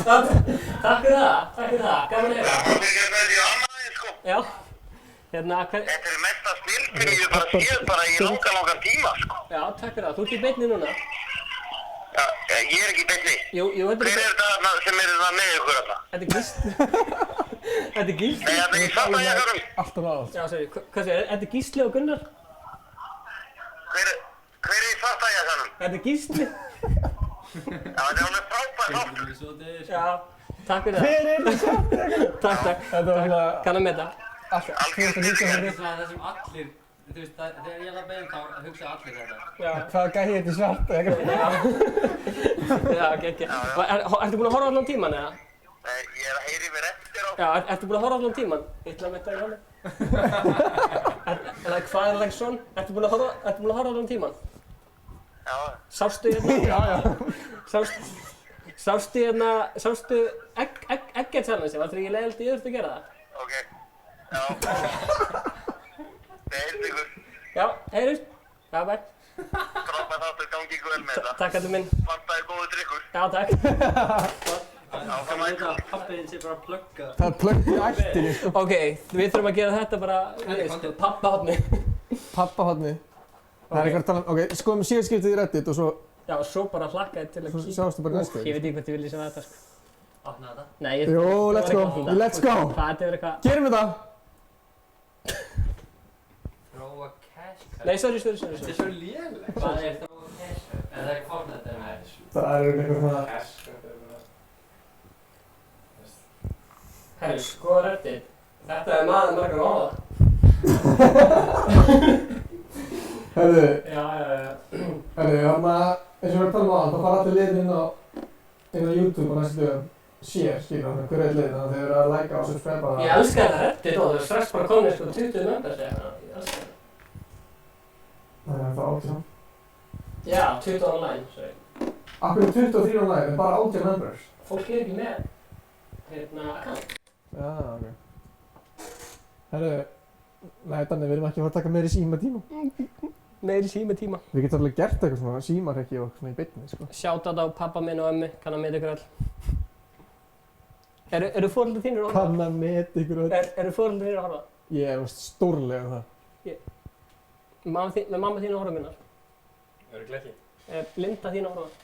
Takk fyrir það, gaman að heyra. Já, hérna, Þetta er mesta snill sem ég bara séð bara í langan tíma, sko. Já, takk fyrir það, þú ert í beinni núna. Já, ég er ekki í beinni. Jú, þetta Hver er þetta sem er það með ykkur þarna? Þetta er Gísli. Þetta er Gísli. Nei, þetta er í svartajakkanum. Alltaf aðalt. Já, sorry, hvað segir, þetta er Gísli og Gunnar? Hver er í svartajakkanum? Þetta er Gísli. Já, þetta er alveg frábær þáttur. Já, takk fyrir það. Hver er í svartajakkanum? Takk. Þetta var svona... Kann að meta. Það sem allir, þú veist, þegar ég laði beðum þá hugsa allir þetta. Já. Hvað gæði þetta í svartajakkanum? Já, ekki. Ertu búinn að horfa allan tíman, eða? Nei, ég er að heyri mér eftir á. Já, ertu búinn að horfa allan tíman? Ég ætla að metta í hana. Eða hvað er það svona? Ertu búinn að horfa allan tíman? Já. Sástu hérna? Sástu Egget challenge, var þetta ekki leiðilegt ég þurfti að gera það? Ok. Já. Nei, heyrðu ykkur. Já, heyrðust. Já, bæ. Frábær þáttur, gangi ykkur vel með þetta. Takk allir minn. Fantaði góðu drikkur. Já, takk. Já, það var eitthvað að pappiðinn sé bara að plugga. Það er plugg í ættinni, sko. Ok, við þurfum að gera þetta bara, pappahotni. Pappahotni. Það er eitthvað að tala um, ok, skoðum síðanskiptið í Reddit og svo... Já, og svo bara hlakkaði til að... Svo sjáumstu bara næstu. Ég veit ekki hvort ég vilja sjá þetta, sko. Opna þetta? Nei, Jú, let's go. Let's go. Það er eitthvað... Gerum þetta. Þróa cash card. Nei, sorry. Þetta er svo lélegt. Hvað er þróa cash card? En það er Fortnite eða með? Það er eitthvað svona... Herru, sko Reddit. Þetta er maður margar orða. Herru. Já. Herru, þarna, eins og við talum á það, þá fara allir liðin inn á YouTube og næstu dögum. Share, skilur hann, hver er liðin, þannig að þeir eru að like og subscribe að... Ég elska þetta Reddit og það er strax bara komið sko 20 members eða eitthvað. Ég elska þetta. Það er það 18. Já, 20 online, sorry. Akkur 23 online, en bara 18 members. Fólk er ekki með, account. Já, ok. Herru, nei, Danni, við erum ekki að fara að taka meiri símatíma. Meiri símatíma. Við getum alveg gert eitthvað svona símarhekki og svona í beinni, sko. Shoutout á pappa minn og ömmu, kann að meta ykkur öll. Eru foreldrar þínir að horfa? Kann að meta ykkur öll. Eru foreldrar þínir að horfa? Ég er stórlega það. Með mamma þín að horfa minnar? Örugglega ekki. Linda þín að horfa?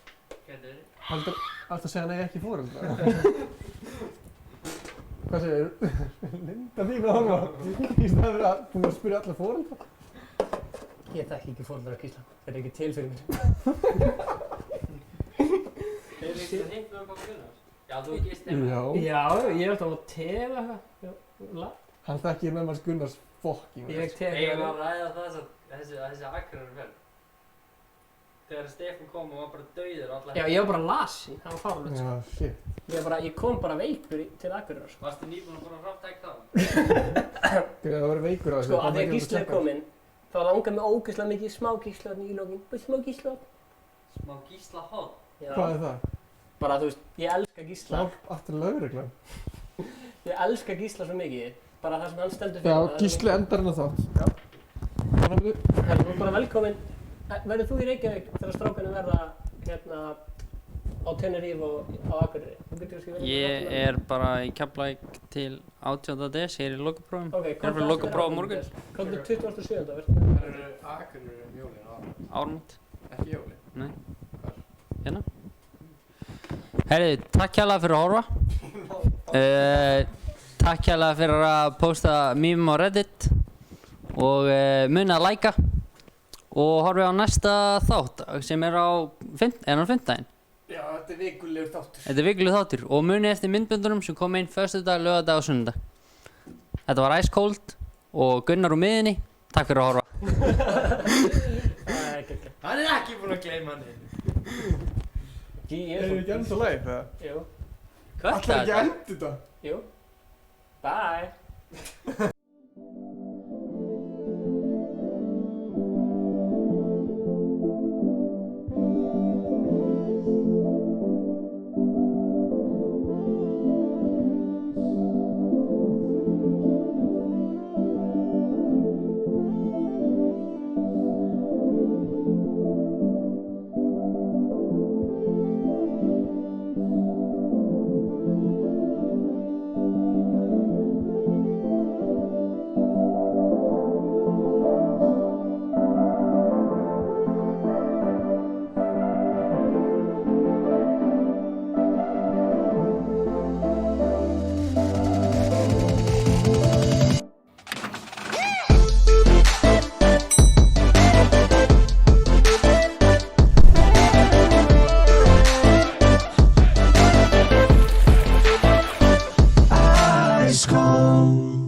Gæti verið. Haldur að segja nei, ekki foreldrar. Hvað segir þú? Linda þín að horfa? Í staðinn fyrir að búin að spyrja alla foreldrar? Ég þekki ekki foreldrar á Gísla. Þeir eru ekki til fyrir mér. Þeir eru ekki að heimta pappa Gunnars? Já, þú ekki veist þeim. Já, ég er alltaf á te eða eitthvað. Hann þekkir með maður Gunnars fokking. Ég te Eigum við að ræða það þessi Akureyrar. Þegar Stefán kom og var bara dauður og alla... Já, ég var bara lasin, það var fáránlegt sko. Já, shit. Ég kom bara veikur til Akureyrar sko. Varstu nýbúinn að fara ráttæk þá? Það var veikur á þessu. Sko, að þegar Gísli er kominn, þá langar mig ógeðslega mikið smá Gíslahotn í lokin. Bara smá Gíslahotn. Smá Gíslahotn? Hvað er það? Bara, þú veist, ég elska Gísla. Hjálp aftur lögreglan. Ég elska Gísla svo mikið. Bara það sem hann stendur fyrir. Já, Gísli endar hann á þátt. Þú er bara velkominn. Verður þú í Reykjavík þegar strákunum verða, á Tenerife og á Akureyri? Þú getur kannski verið Ég bara í Keflavík til 18. des, ég í lokaprófum. Ok, Ég fyrir lokapróf á morgun. Komdu 27. verður. Það eru Akureyri jólin á Ármót. Ekki jólin? Nei. Hérna. Herri, takk hérlega fyrir að horfa. Takk hérlega fyrir að posta meme á Reddit og muna að læka og horfi á næsta þátt sem er á fimmtudaginn. Já, þetta er vikulegur þáttur. Þetta er vikulegur þáttur og muni eftir myndböndunum sem kom inn föstudag, laugardag og sunnudag. Þetta var Ice Cold og Gunnar úr miðinni. Takk fyrir að horfa. Hann er ekki búinn að gleyma hann. Erum við ekki enda live eða? Jú. Ætlar ekki að enda þetta? Jú. Bye. Ice cold.